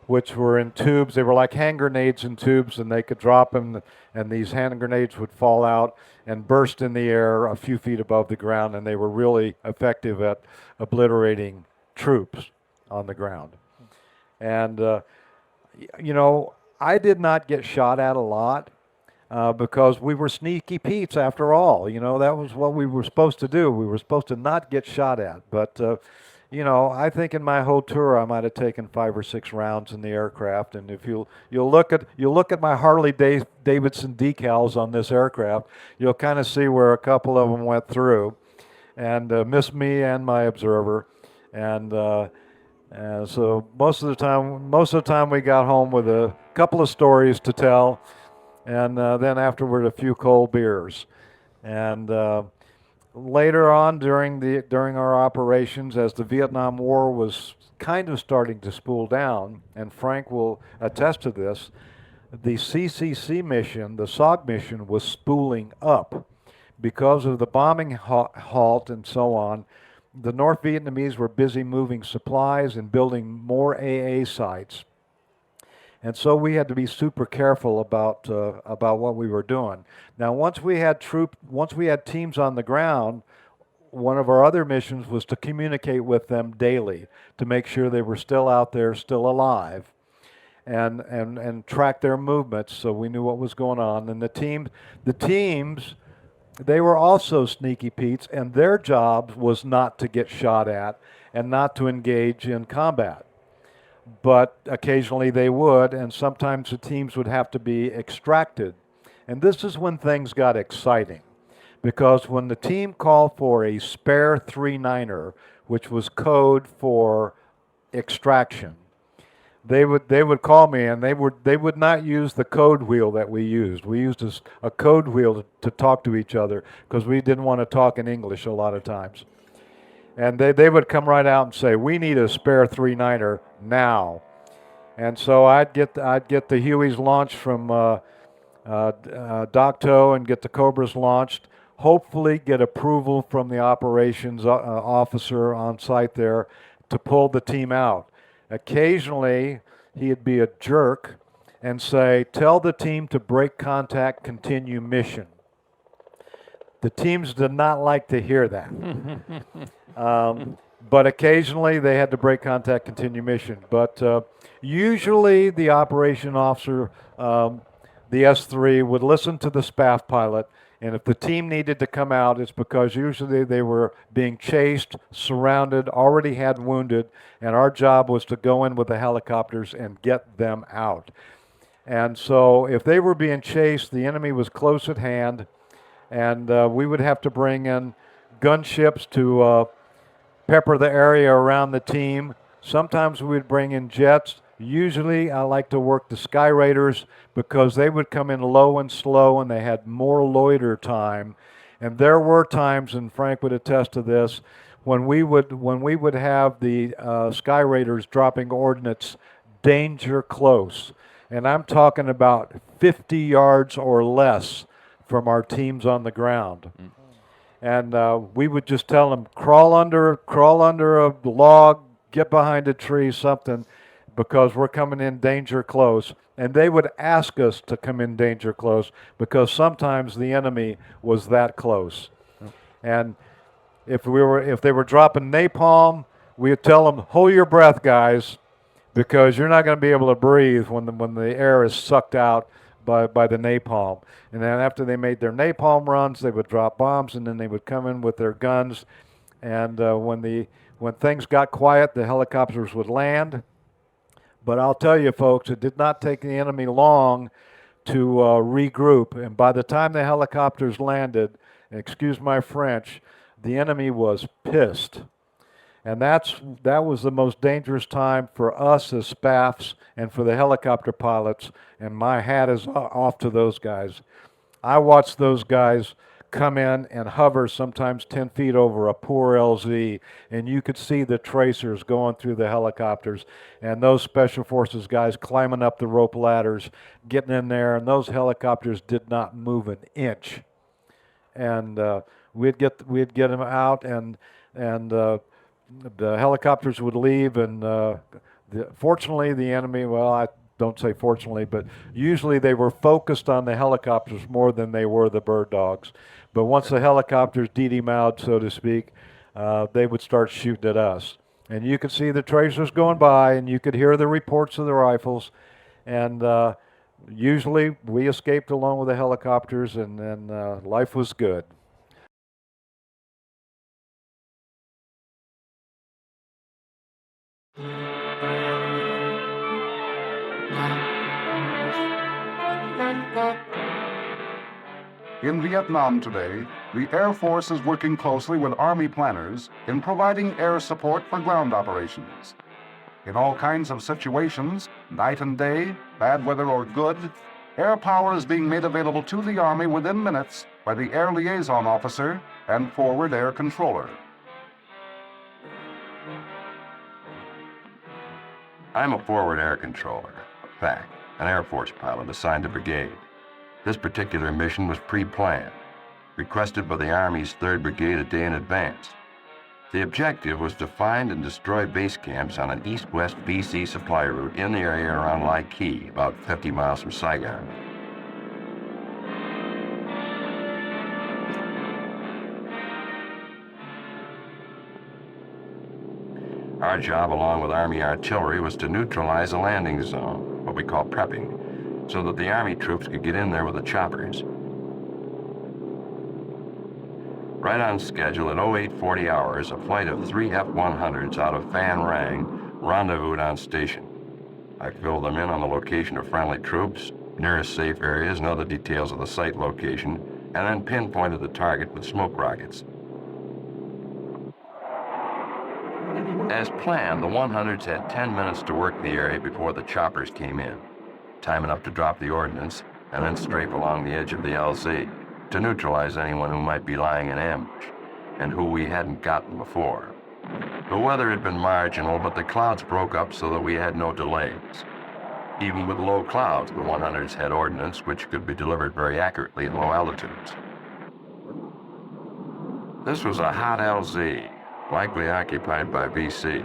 which were in tubes. They were like hand grenades in tubes, and they could drop them, and these hand grenades would fall out and burst in the air a few feet above the ground, and they were really effective at obliterating troops on the ground. And, you know, I did not get shot at a lot because we were sneaky Pete's after all. You know, that was what we were supposed to do. We were supposed to not get shot at. But, you know, I think in my whole tour I might have taken 5 or 6 rounds in the aircraft. And if you'll look at my Harley Davidson decals on this aircraft, you'll kind of see where a couple of them went through, and missed me and my observer. And so most of the time we got home with a couple of stories to tell, and then afterward a few cold beers. And later on during our operations, as the Vietnam War was kind of starting to spool down, and Frank will attest to this, the CCC mission, the SOG mission, was spooling up because of the bombing halt and so on. The North Vietnamese were busy moving supplies and building more AA sites. And so we had to be super careful about what we were doing. Now, once we had teams on the ground, one of our other missions was to communicate with them daily to make sure they were still out there, still alive, and track their movements so we knew what was going on. And the teams, they were also sneaky Pete's, and their job was not to get shot at and not to engage in combat. But occasionally they would, and sometimes the teams would have to be extracted. And this is when things got exciting, because when the team called for a spare 39er, which was code for extraction, they would call me, and they would not use the code wheel that we used. We used a code wheel to talk to each other because we didn't want to talk in English a lot of times. And they would come right out and say, "We need a spare 39er now." And so I'd get the Hueys launched from Dak To and get the Cobras launched. Hopefully get approval from the operations officer on site there to pull the team out. Occasionally, he'd be a jerk and say, "Tell the team to break contact, continue mission." The teams did not like to hear that. But occasionally they had to break contact, continue mission. But usually the operation officer, the S3, would listen to the SPAF pilot, and if the team needed to come out, it's because usually they were being chased, surrounded, already had wounded, and our job was to go in with the helicopters and get them out. And so if they were being chased, the enemy was close at hand, and we would have to bring in gunships to pepper the area around the team. Sometimes we would bring in jets. Usually I like to work the Sky Raiders because they would come in low and slow and they had more loiter time. And there were times, and Frank would attest to this, when we would have the Sky Raiders dropping ordnance danger close. And I'm talking about 50 yards or less from our teams on the ground. And we would just tell them, crawl under a log, get behind a tree, something, because we're coming in danger close. And they would ask us to come in danger close because sometimes the enemy was that close. And if they were dropping napalm, we'd tell them, hold your breath, guys, because you're not going to be able to breathe when the air is sucked out by the napalm. And then after they made their napalm runs, they would drop bombs, and then they would come in with their guns. And when things got quiet, the helicopters would land. But I'll tell you, folks, it did not take the enemy long to regroup. And by the time the helicopters landed, excuse my French, the enemy was pissed. And that was the most dangerous time for us as SPAFs and for the helicopter pilots, and my hat is off to those guys. I watched those guys come in and hover sometimes 10 feet over a poor LZ, and you could see the tracers going through the helicopters, and those Special Forces guys climbing up the rope ladders, getting in there, and those helicopters did not move an inch. And we'd get them out, and the helicopters would leave, and fortunately the enemy, well, I don't say fortunately, but usually they were focused on the helicopters more than they were the bird dogs. But once the helicopters DD-mowed, so to speak, they would start shooting at us. And you could see the tracers going by, and you could hear the reports of the rifles, and usually we escaped along with the helicopters, and life was good. In Vietnam today, the Air Force is working closely with Army planners in providing air support for ground operations. In all kinds of situations, night and day, bad weather or good, air power is being made available to the Army within minutes by the Air Liaison Officer and Forward Air Controller. I'm a forward air controller, a FAC, an Air Force pilot assigned to brigade. This particular mission was pre-planned, requested by the Army's 3rd Brigade a day in advance. The objective was to find and destroy base camps on an east-west BC supply route in the area around Lai Key, about 50 miles from Saigon. Our job, along with Army artillery, was to neutralize a landing zone, what we call prepping, so that the Army troops could get in there with the choppers. Right on schedule at 0840 hours, a flight of 3 F-100s out of Phan Rang rendezvoused on station. I filled them in on the location of friendly troops, nearest safe areas, and other details of the site location, and then pinpointed the target with smoke rockets. As planned, the 100s had 10 minutes to work the area before the choppers came in. Time enough to drop the ordnance and then strafe along the edge of the LZ to neutralize anyone who might be lying in ambush and who we hadn't gotten before. The weather had been marginal, but the clouds broke up so that we had no delays. Even with low clouds, the 100s had ordnance which could be delivered very accurately at low altitudes. This was a hot LZ, likely occupied by BC.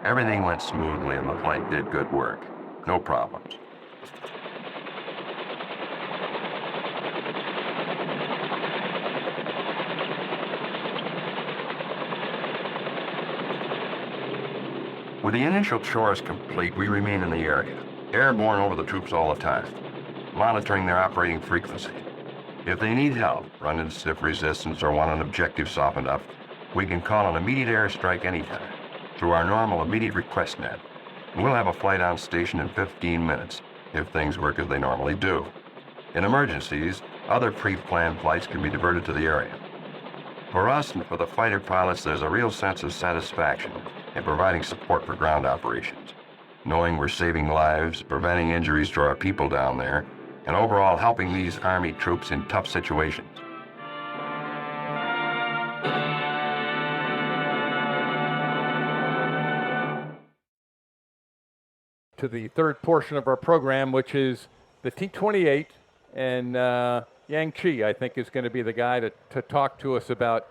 Everything went smoothly and the flight did good work. No problems. With the initial chores complete, we remain in the area. airborne over the troops all the time, monitoring their operating frequency. If they need help, run into stiff resistance, or want an objective softened up, we can call an immediate airstrike anytime through our normal immediate request net. And we'll have a flight on station in 15 minutes if things work as they normally do. In emergencies, other pre-planned flights can be diverted to the area. For us and for the fighter pilots, there's a real sense of satisfaction in providing support for ground operations, knowing we're saving lives, preventing injuries to our people down there, and overall helping these Army troops in tough situations. To the third portion of our program, which is the T-28, and Yang Chi, I think, is going to be the guy to talk to us about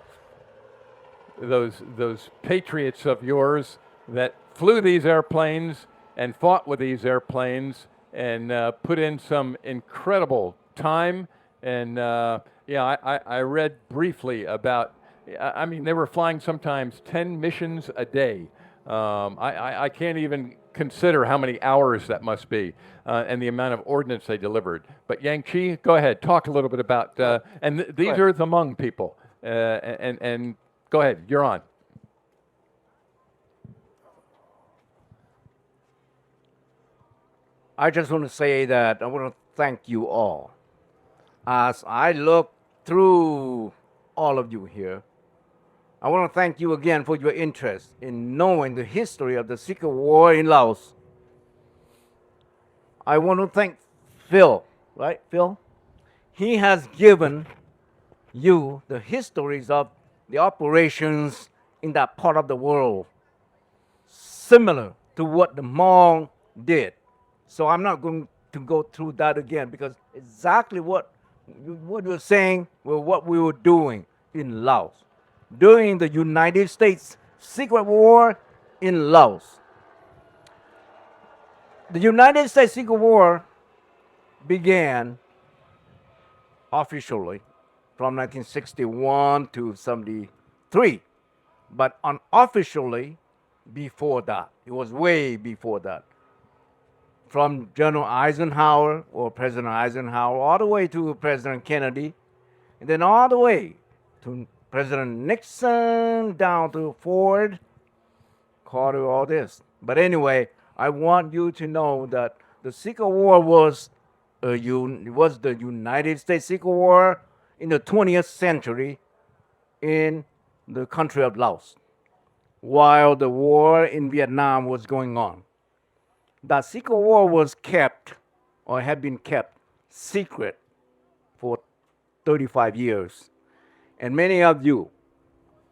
those patriots of yours that flew these airplanes and fought with these airplanes and put in some incredible time. And I read briefly about, I mean, they were flying sometimes 10 missions a day. I can't even consider how many hours that must be, and the amount of ordnance they delivered. But Yang Chi, go ahead, talk a little bit about, these are the Hmong people, and go ahead, you're on. I just want to say that I want to thank you all. As I look through all of you here, I want to thank you again for your interest in knowing the history of the Secret War in Laos. I want to thank Phil, right, Phil? He has given you the histories of the operations in that part of the world, similar to what the Hmong did. So I'm not going to go through that again, because exactly what you're saying was what we were doing in Laos during the United States Secret War in Laos. The United States Secret War began officially from 1961 to 73, but unofficially before that. It was way before that. From General Eisenhower, or President Eisenhower, all the way to President Kennedy, and then all the way to President Nixon, down to Ford, Carter, all this. But anyway, I want you to know that the Secret War was the United States Secret War in the 20th century in the country of Laos, while the war in Vietnam was going on. That Secret War was kept, or had been kept, secret for 35 years. And many of you,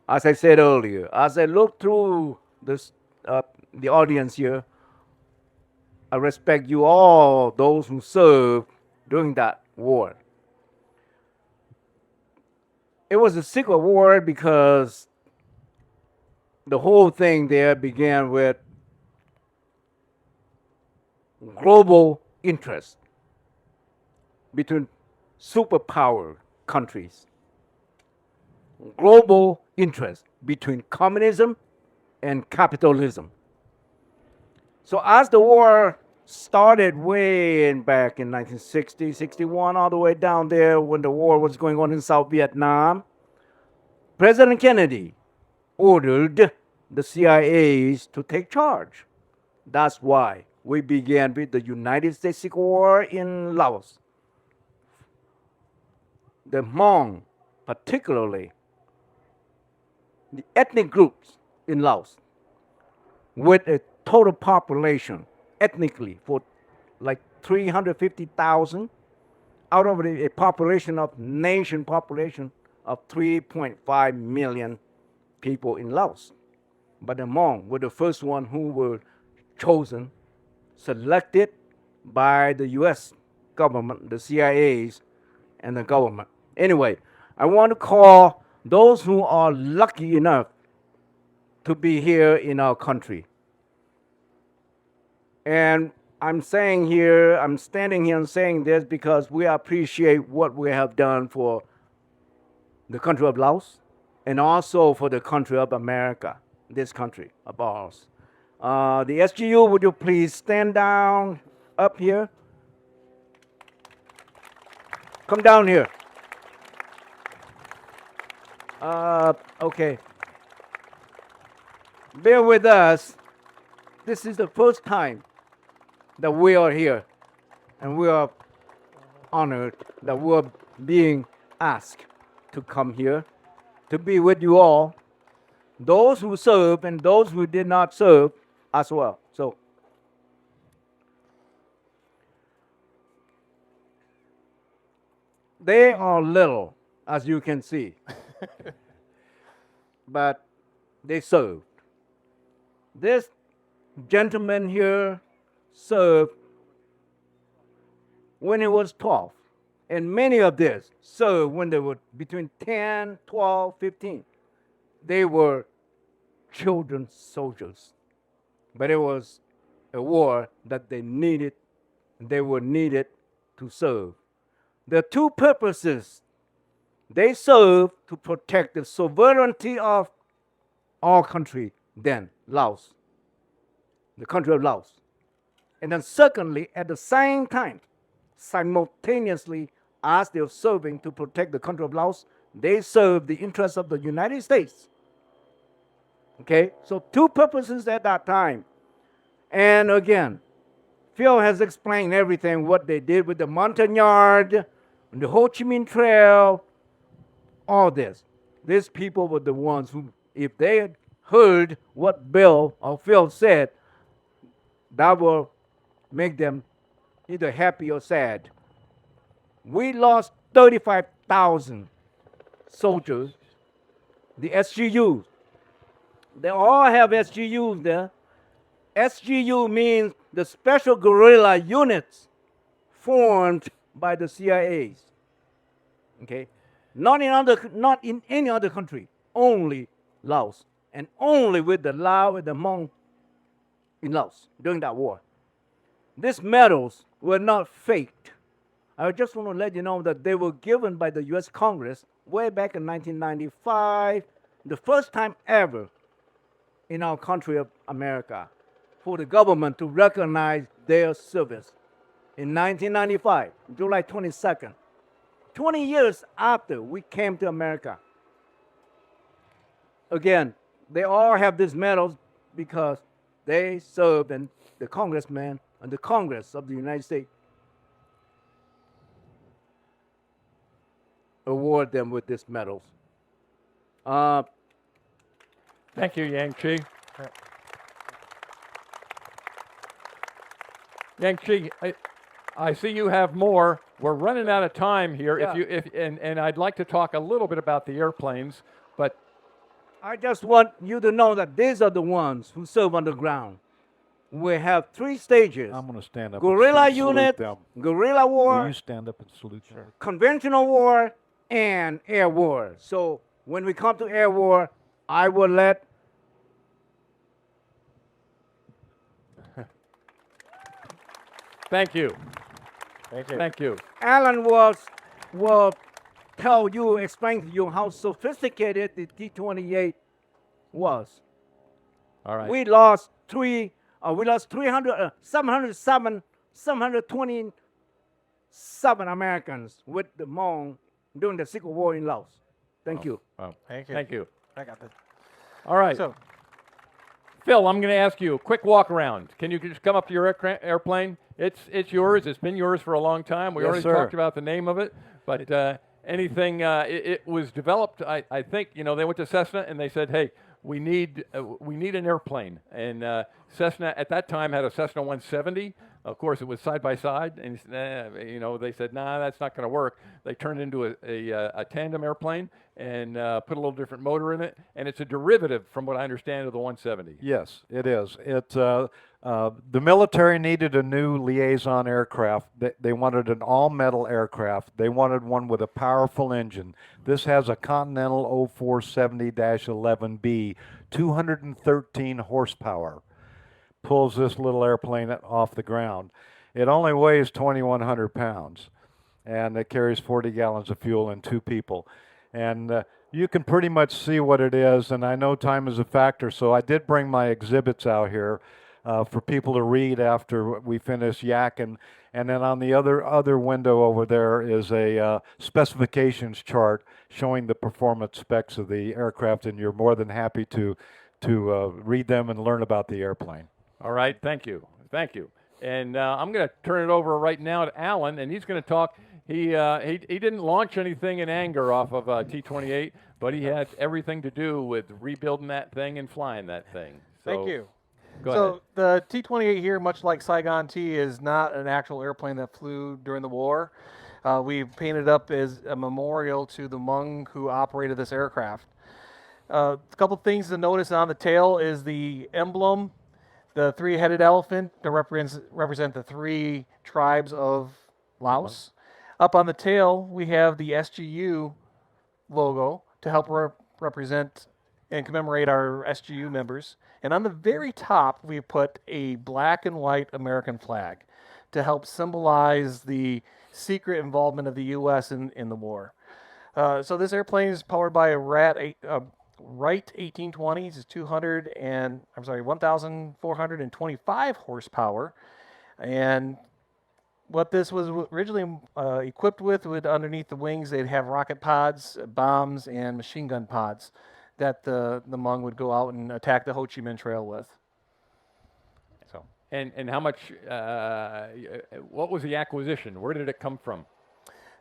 as I said earlier, as I look through this, the audience here, I respect you all, those who served during that war. It was a secret war because the whole thing there began with global interest between superpower countries. Global interest between communism and capitalism. So as the war started way back in 1960, 61, all the way down there when the war was going on in South Vietnam, President Kennedy ordered the CIAs to take charge. That's why we began with the United States Secret War in Laos. The Hmong, particularly, the ethnic groups in Laos, with a total population, ethnically, for like 350,000, out of a population of nation population of 3.5 million people in Laos. But the Hmong were the first one who were chosen, selected by the U.S. government, the CIAs, and the government. Anyway, I want to call those who are lucky enough to be here in our country. And I'm standing here and saying this because we appreciate what we have done for the country of Laos and also for the country of America, this country of ours. The SGU, would you please stand down? up here. Come down here. Okay. Bear with us. This is the first time that we are here, and we are honored that we are being asked to come here to be with you all, those who serve and those who did not serve as well. So, they are little, as you can see, but they served. This gentleman here served when he was 12, and many of this served when they were between 10, 12, 15. They were children soldiers, but it was a war that they were needed to serve. There are two purposes. They served to protect the sovereignty of our country then, Laos, the country of Laos. And then secondly, at the same time, simultaneously, as they were serving to protect the country of Laos, they served the interests of the United States. Okay, so two purposes at that time. And again, Phil has explained everything, what they did with the Montagnard, the Ho Chi Minh Trail, all this. These people were the ones who, if they had heard what Bill or Phil said, that will make them either happy or sad. We lost 35,000 soldiers, the SGUs. They all have SGUs there. SGU means the special guerrilla units formed by the CIAs. Okay, not in any other country, only Laos, and only with the Lao and the Hmong in Laos during that war. These medals were not faked. I just want to let you know that they were given by the U.S. Congress way back in 1995, the first time ever in our country of America for the government to recognize their service. In 1995, July 22nd, 20 years after we came to America. Again, they all have these medals because they served in the congressmen and the Congress of the United States award them with these medals. Thank you, Yang Chi. Yang Chi, I see you have more. We're running out of time here. Yeah. And I'd like to talk a little bit about the airplanes, but I just want you to know that these are the ones who serve on the ground. We have three stages. I'm going to stand up. Guerrilla and salute unit, them. guerrilla Will war, you stand up and salute them? conventional war, and air war. So when we come to air war, I will let thank you. Thank you. Thank you. Alan will explain to you how sophisticated the T-28 was. All right. We lost 727 Americans with the Hmong during the Civil War in Laos. Thank you. Wow. Thank you. Thank you. I got this. All right. So, Phil, I'm going to ask you a quick walk around. Can you just come up to your airplane? It's yours. It's been yours for a long time. We Yes, already sir. talked about the name of it, but anything. It was developed. I think they went to Cessna and they said, "Hey, we need an airplane." And Cessna at that time had a Cessna 170. Of course, it was side by side, and they said, "Nah, that's not going to work." They turned it into a tandem airplane and put a little different motor in it, and it's a derivative, from what I understand, of the 170. Yes, it is. The military needed a new liaison aircraft. They wanted an all-metal aircraft. They wanted one with a powerful engine. This has a Continental 0470-11B, 213 horsepower. Pulls this little airplane off the ground. It only weighs 2,100 pounds, and it carries 40 gallons of fuel and 2 people. And you can pretty much see what it is, and I know time is a factor, so I did bring my exhibits out here. for people to read after we finish yakking. And then on the other window over there is a specifications chart showing the performance specs of the aircraft, and you're more than happy to read them and learn about the airplane. All right, thank you. And I'm going to turn it over right now to Alan, and he's going to talk. He didn't launch anything in anger off of T-28, but he had everything to do with rebuilding that thing and flying that thing. So, Thank you. Go So ahead. the T-28 here, much like Saigon T, is not an actual airplane that flew during the war. We've painted up as a memorial to the Hmong who operated this aircraft. A couple things to notice on the tail is the emblem, the three-headed elephant that represent the three tribes of Laos. Up on the tail, we have the SGU logo to help represent and commemorate our SGU members. And on the very top, we put a black and white American flag to help symbolize the secret involvement of the U.S. in the war. So this airplane is powered by a Wright 1820s. It's 1,425 horsepower. And what this was originally equipped with, underneath the wings, they'd have rocket pods, bombs, and machine gun pods that the Hmong would go out and attack the Ho Chi Minh Trail with. So. And how much? What was the acquisition? Where did it come from?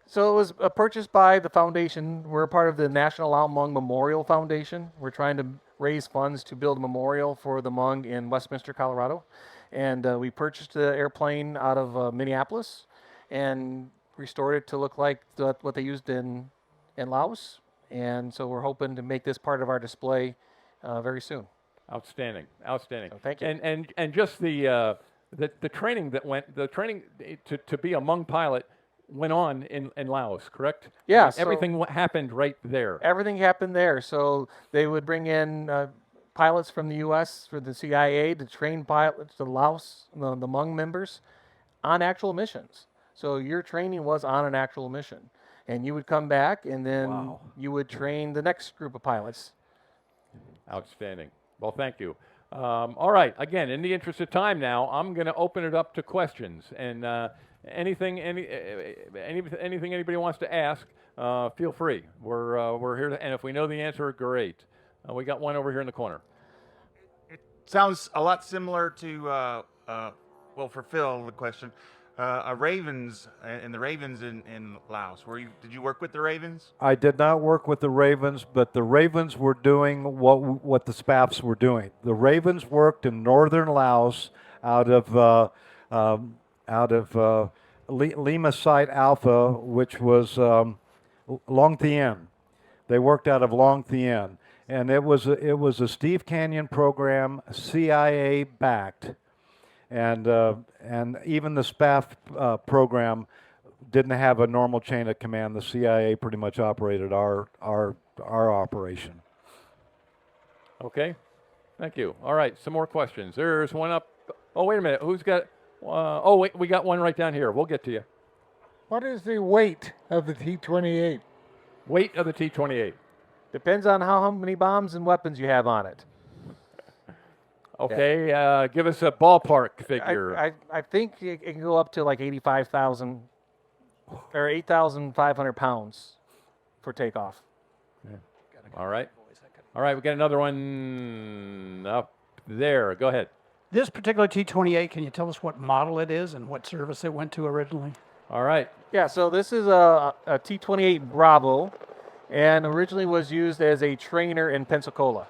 So it was purchased by the foundation. We're a part of the National Lao Hmong Memorial Foundation. We're trying to raise funds to build a memorial for the Hmong in Westminster, Colorado. And we purchased the airplane out of Minneapolis and restored it to look like what they used in Laos. And so we're hoping to make this part of our display very soon. Outstanding. So thank you. And just the training that went, the training to be a Hmong pilot went on in Laos, correct? Yeah. Everything happened right there. Everything happened there. So they would bring in pilots from the U.S. for the CIA to train pilots, the Laos, the Hmong members, on actual missions. So your training was on an actual mission. And you would come back, and then you would train the next group of pilots. Outstanding. Well, thank you. All right. Again, in the interest of time now, I'm going to open it up to questions. And anything anybody wants to ask, feel free. We're here to, and if we know the answer, great. We got one over here in the corner. It sounds a lot similar to, well, for Phil, the question, Ravens and the Ravens in Laos. Did you work with the Ravens? I did not work with the Ravens, but the Ravens were doing what the SPAFs were doing. The Ravens worked in northern Laos out of Lima Site Alpha, which was Long Thien. They worked out of Long Thien, and it was a Steve Canyon program, CIA backed. And even the SPAF program didn't have a normal chain of command. The CIA pretty much operated our operation. Okay, thank you. All right, some more questions. There's one up. Oh, wait a minute. Who's got? Oh, wait, we got one right down here. We'll get to you. What is the weight of the T-28? Weight of the T-28. Depends on how many bombs and weapons you have on it. Okay, give us a ballpark figure. I think it can go up to like 85,000 or 8,500 pounds for takeoff. Yeah. All right. All right, we got another one up there. Go ahead. This particular T-28, can you tell us what model it is and what service it went to originally? All right. Yeah, so this is a T-28 Bravo, and originally was used as a trainer in Pensacola.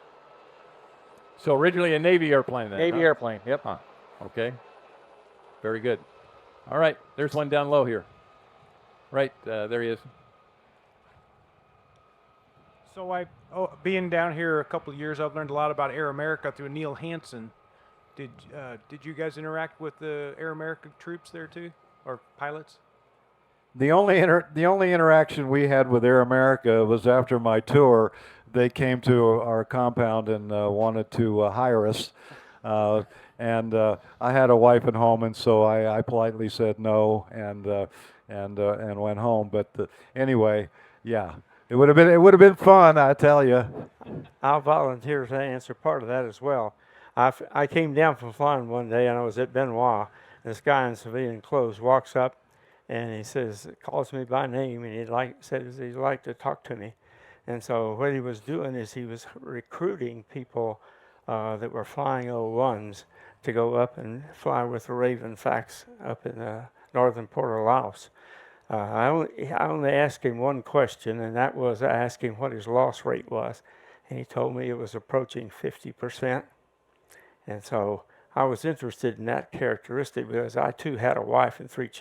So originally a Navy airplane then? Navy airplane, yep. Huh. Okay. Very good. All right, there's one down low here. Right, there he is. So being down here a couple of years, I've learned a lot about Air America through Neil Hansen. Did you guys interact with the Air America troops there too, or pilots? The only interaction we had with Air America was after my tour. They came to our compound and wanted to hire us, and I had a wife at home, and so I politely said no and went home. But anyway, yeah, it would have been fun, I tell you. I'll volunteer to answer part of that as well. I came down from flying one day, and I was at Benoit. This guy in civilian clothes walks up, and he says, calls me by name, and says he'd like to talk to me. And so what he was doing is he was recruiting people that were flying O1s to go up and fly with the Raven FACs up in the northern part of Laos. I only asked him one question, and that was I asked him what his loss rate was. And he told me it was approaching 50%. And so I was interested in that characteristic because I too had a wife and 3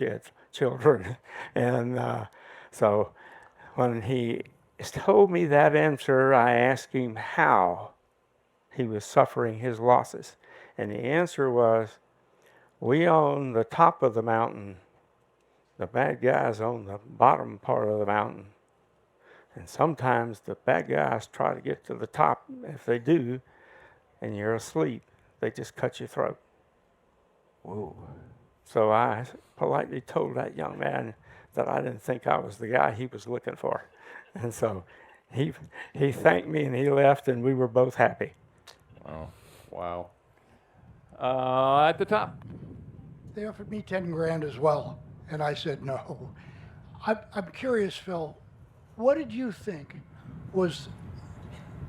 children. And so when he told me that answer, I asked him how he was suffering his losses. And the answer was, we own the top of the mountain. The bad guys own the bottom part of the mountain. And sometimes the bad guys try to get to the top. If they do, and you're asleep, they just cut your throat. Whoa. So I politely told that young man that I didn't think I was the guy he was looking for. And so he thanked me and he left, and we were both happy. Wow. Wow. At the top. They offered me 10 grand as well, and I said no. I'm curious, Phil, what did you think was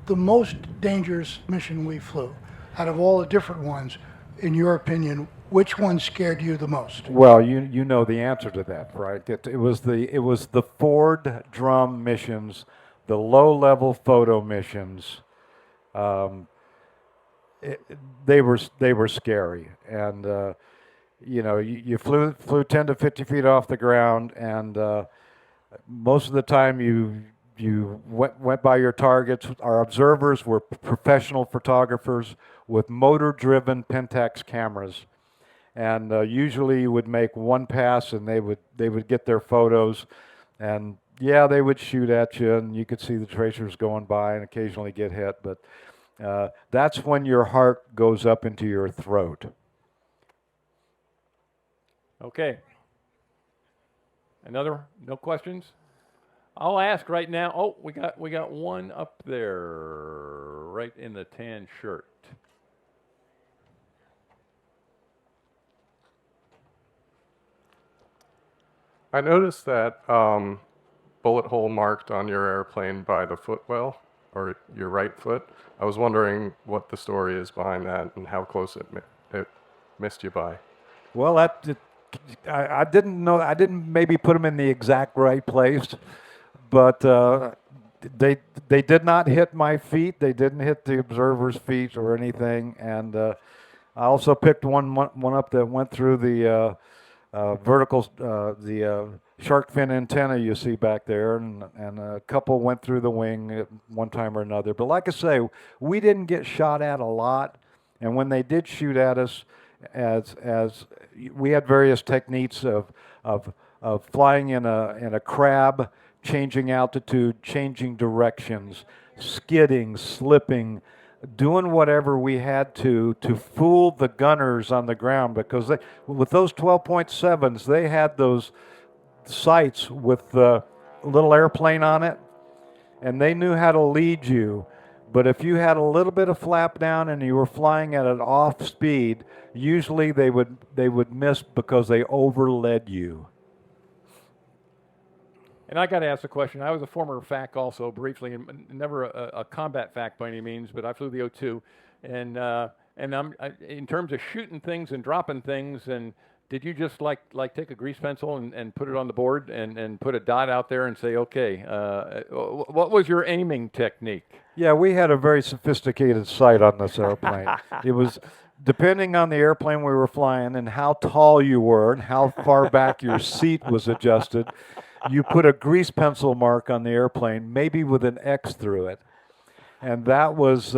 the most dangerous mission we flew? Out of all the different ones, in your opinion, which one scared you the most? Well, you know the answer to that, right? It was the Ford drum missions, the low-level photo missions. They were scary, and you know, you flew 10 to 50 feet off the ground, and most of the time you went by your targets. Our observers were professional photographers with motor-driven Pentax cameras, and usually you would make one pass, and they would get their photos, and yeah, they would shoot at you, and you could see the tracers going by and occasionally get hit, but that's when your heart goes up into your throat. Okay. No questions? I'll ask right now. Oh, we got one up there, right in the tan shirt. I noticed that bullet hole marked on your airplane by the footwell, or your right foot. I was wondering what the story is behind that and how close it missed you by. Well, I didn't know. I didn't maybe put them in the exact right place, but they did not hit my feet. They didn't hit the observer's feet or anything. And I also picked one up that went through the the shark fin antenna you see back there, and a couple went through the wing at one time or another. But like I say, we didn't get shot at a lot, and when they did shoot at us, as we had various techniques of flying in a crab, changing altitude, changing directions, skidding, slipping, doing whatever we had to fool the gunners on the ground, because with those 12.7s, they had those sights with the little airplane on it, and they knew how to lead you. But if you had a little bit of flap down and you were flying at an off speed, usually they would miss because they overled you. And I got to ask a question. I was a former FAC also, briefly, and never a combat FAC by any means, but I flew the O2. And I'm in terms of shooting things and dropping things, and did you just like take a grease pencil and put it on the board and put a dot out there and say, okay, what was your aiming technique? Yeah, we had a very sophisticated sight on this airplane. It was depending on the airplane we were flying and how tall you were and how far back your seat was adjusted. You put a grease pencil mark on the airplane, maybe with an X through it, and that was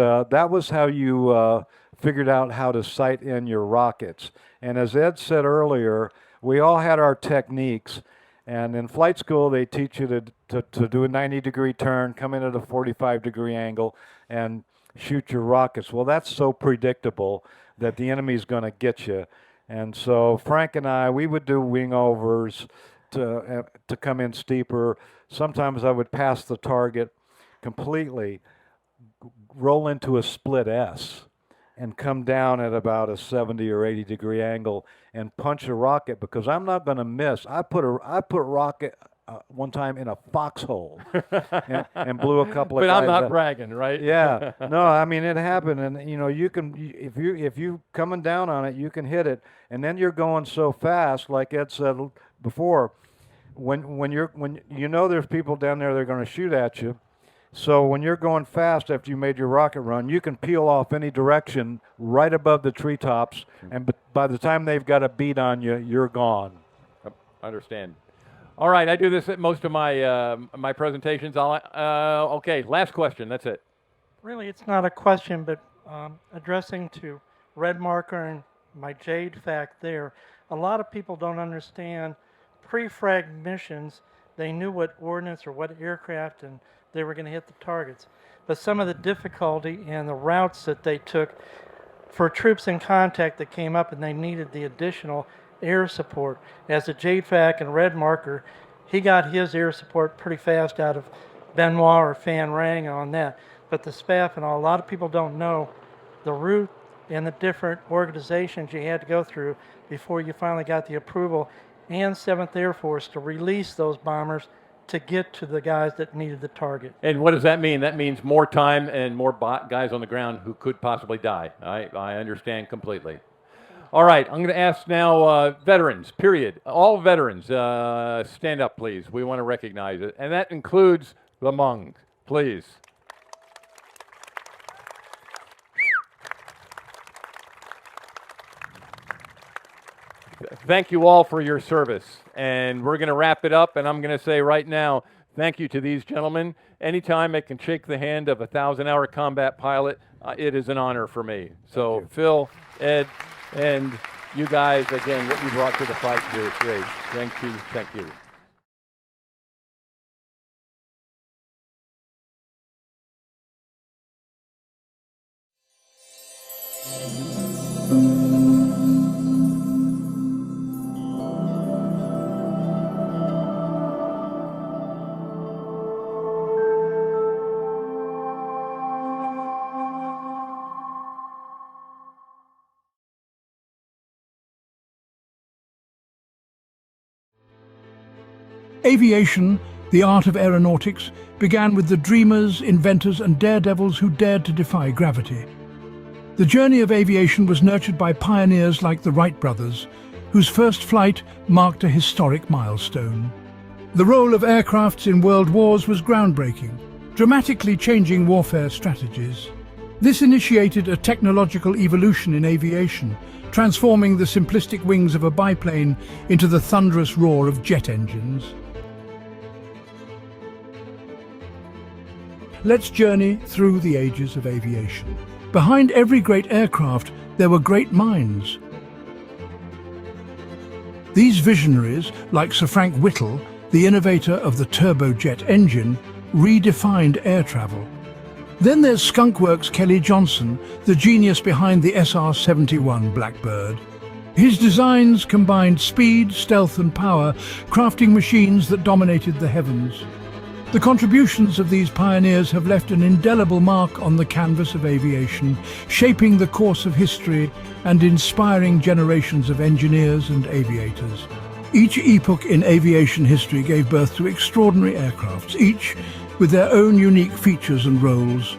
how you figured out how to sight in your rockets. And as Ed said earlier, we all had our techniques, and in flight school they teach you to do a 90-degree turn, come in at a 45-degree angle, and shoot your rockets. Well, that's so predictable that the enemy's going to get you. And so Frank and I, we would do wing overs to come in steeper. Sometimes I would pass the target completely, roll into a split S, and come down at about a 70 or 80 degree angle and punch a rocket, because I'm not going to miss. I put a rocket one time in a foxhole and blew a couple of But guys I'm not up. bragging, right? Yeah, no, I mean it happened, and you can, if you coming down on it, you can hit it, and then you're going so fast, like Ed said before, when you know there's people down there that are going to shoot at you, so when you're going fast after you made your rocket run, you can peel off any direction right above the treetops, and by the time they've got a beat on you, you're gone. Understand. All right, I do this at most of my my presentations. Okay, last question. That's it. Really, it's not a question, but addressing to Red Marker and my Jade FAC there, a lot of people don't understand pre-frag missions. They knew what ordnance or what aircraft and they were going to hit the targets. But some of the difficulty and the routes that they took for troops in contact that came up and they needed the additional air support. As a JFAC and Red Marker, he got his air support pretty fast out of Benoit or Phan Rang on that. But the SPAF and all, a lot of people don't know the route and the different organizations you had to go through before you finally got the approval and 7th Air Force to release those bombers to get to the guys that needed the target. And what does that mean? That means more time and more guys on the ground who could possibly die. I understand completely. All right, I'm going to ask now veterans, period. All veterans, stand up, please. We want to recognize it. And that includes the Hmong, please. Thank you all for your service. And we're going to wrap it up, and I'm going to say right now, thank you to these gentlemen. Anytime I can shake the hand of a 1,000-hour combat pilot, it is an honor for me. So Phil, Ed, and you guys, again, what you brought to the fight here is great. Thank you. Thank you. Aviation, the art of aeronautics, began with the dreamers, inventors, and daredevils who dared to defy gravity. The journey of aviation was nurtured by pioneers like the Wright brothers, whose first flight marked a historic milestone. The role of aircrafts in world wars was groundbreaking, dramatically changing warfare strategies. This initiated a technological evolution in aviation, transforming the simplistic wings of a biplane into the thunderous roar of jet engines. Let's journey through the ages of aviation. Behind every great aircraft, there were great minds. These visionaries, like Sir Frank Whittle, the innovator of the turbojet engine, redefined air travel. Then there's Skunkworks Kelly Johnson, the genius behind the SR-71 Blackbird. His designs combined speed, stealth and power, crafting machines that dominated the heavens. The contributions of these pioneers have left an indelible mark on the canvas of aviation, shaping the course of history and inspiring generations of engineers and aviators. Each epoch in aviation history gave birth to extraordinary aircrafts, each with their own unique features and roles.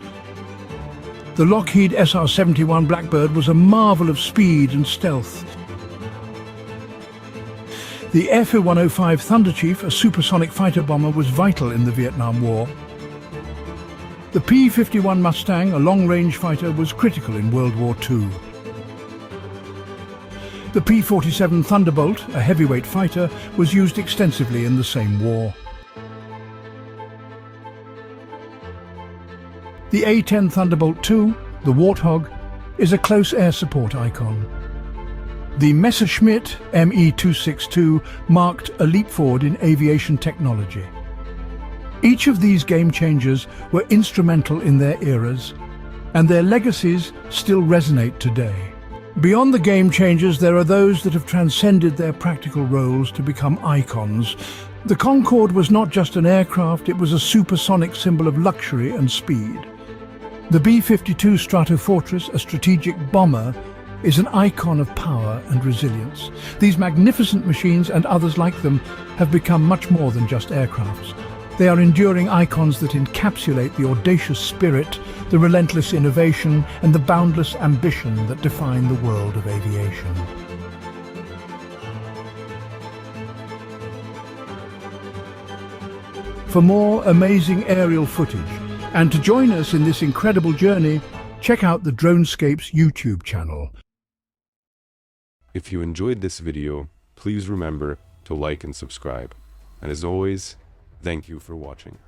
The Lockheed SR-71 Blackbird was a marvel of speed and stealth. The F-105 Thunderchief, a supersonic fighter bomber, was vital in the Vietnam War. The P-51 Mustang, a long-range fighter, was critical in World War II. The P-47 Thunderbolt, a heavyweight fighter, was used extensively in the same war. The A-10 Thunderbolt II, the Warthog, is a close air support icon. The Messerschmitt Me-262 marked a leap forward in aviation technology. Each of these game changers were instrumental in their eras, and their legacies still resonate today. Beyond the game changers, there are those that have transcended their practical roles to become icons. The Concorde was not just an aircraft, it was a supersonic symbol of luxury and speed. The B-52 Stratofortress, a strategic bomber, is an icon of power and resilience. These magnificent machines and others like them have become much more than just aircrafts. They are enduring icons that encapsulate the audacious spirit, the relentless innovation, and the boundless ambition that define the world of aviation. For more amazing aerial footage, and to join us in this incredible journey, check out the DroneScapes YouTube channel. If you enjoyed this video, please remember to like and subscribe. And as always, thank you for watching.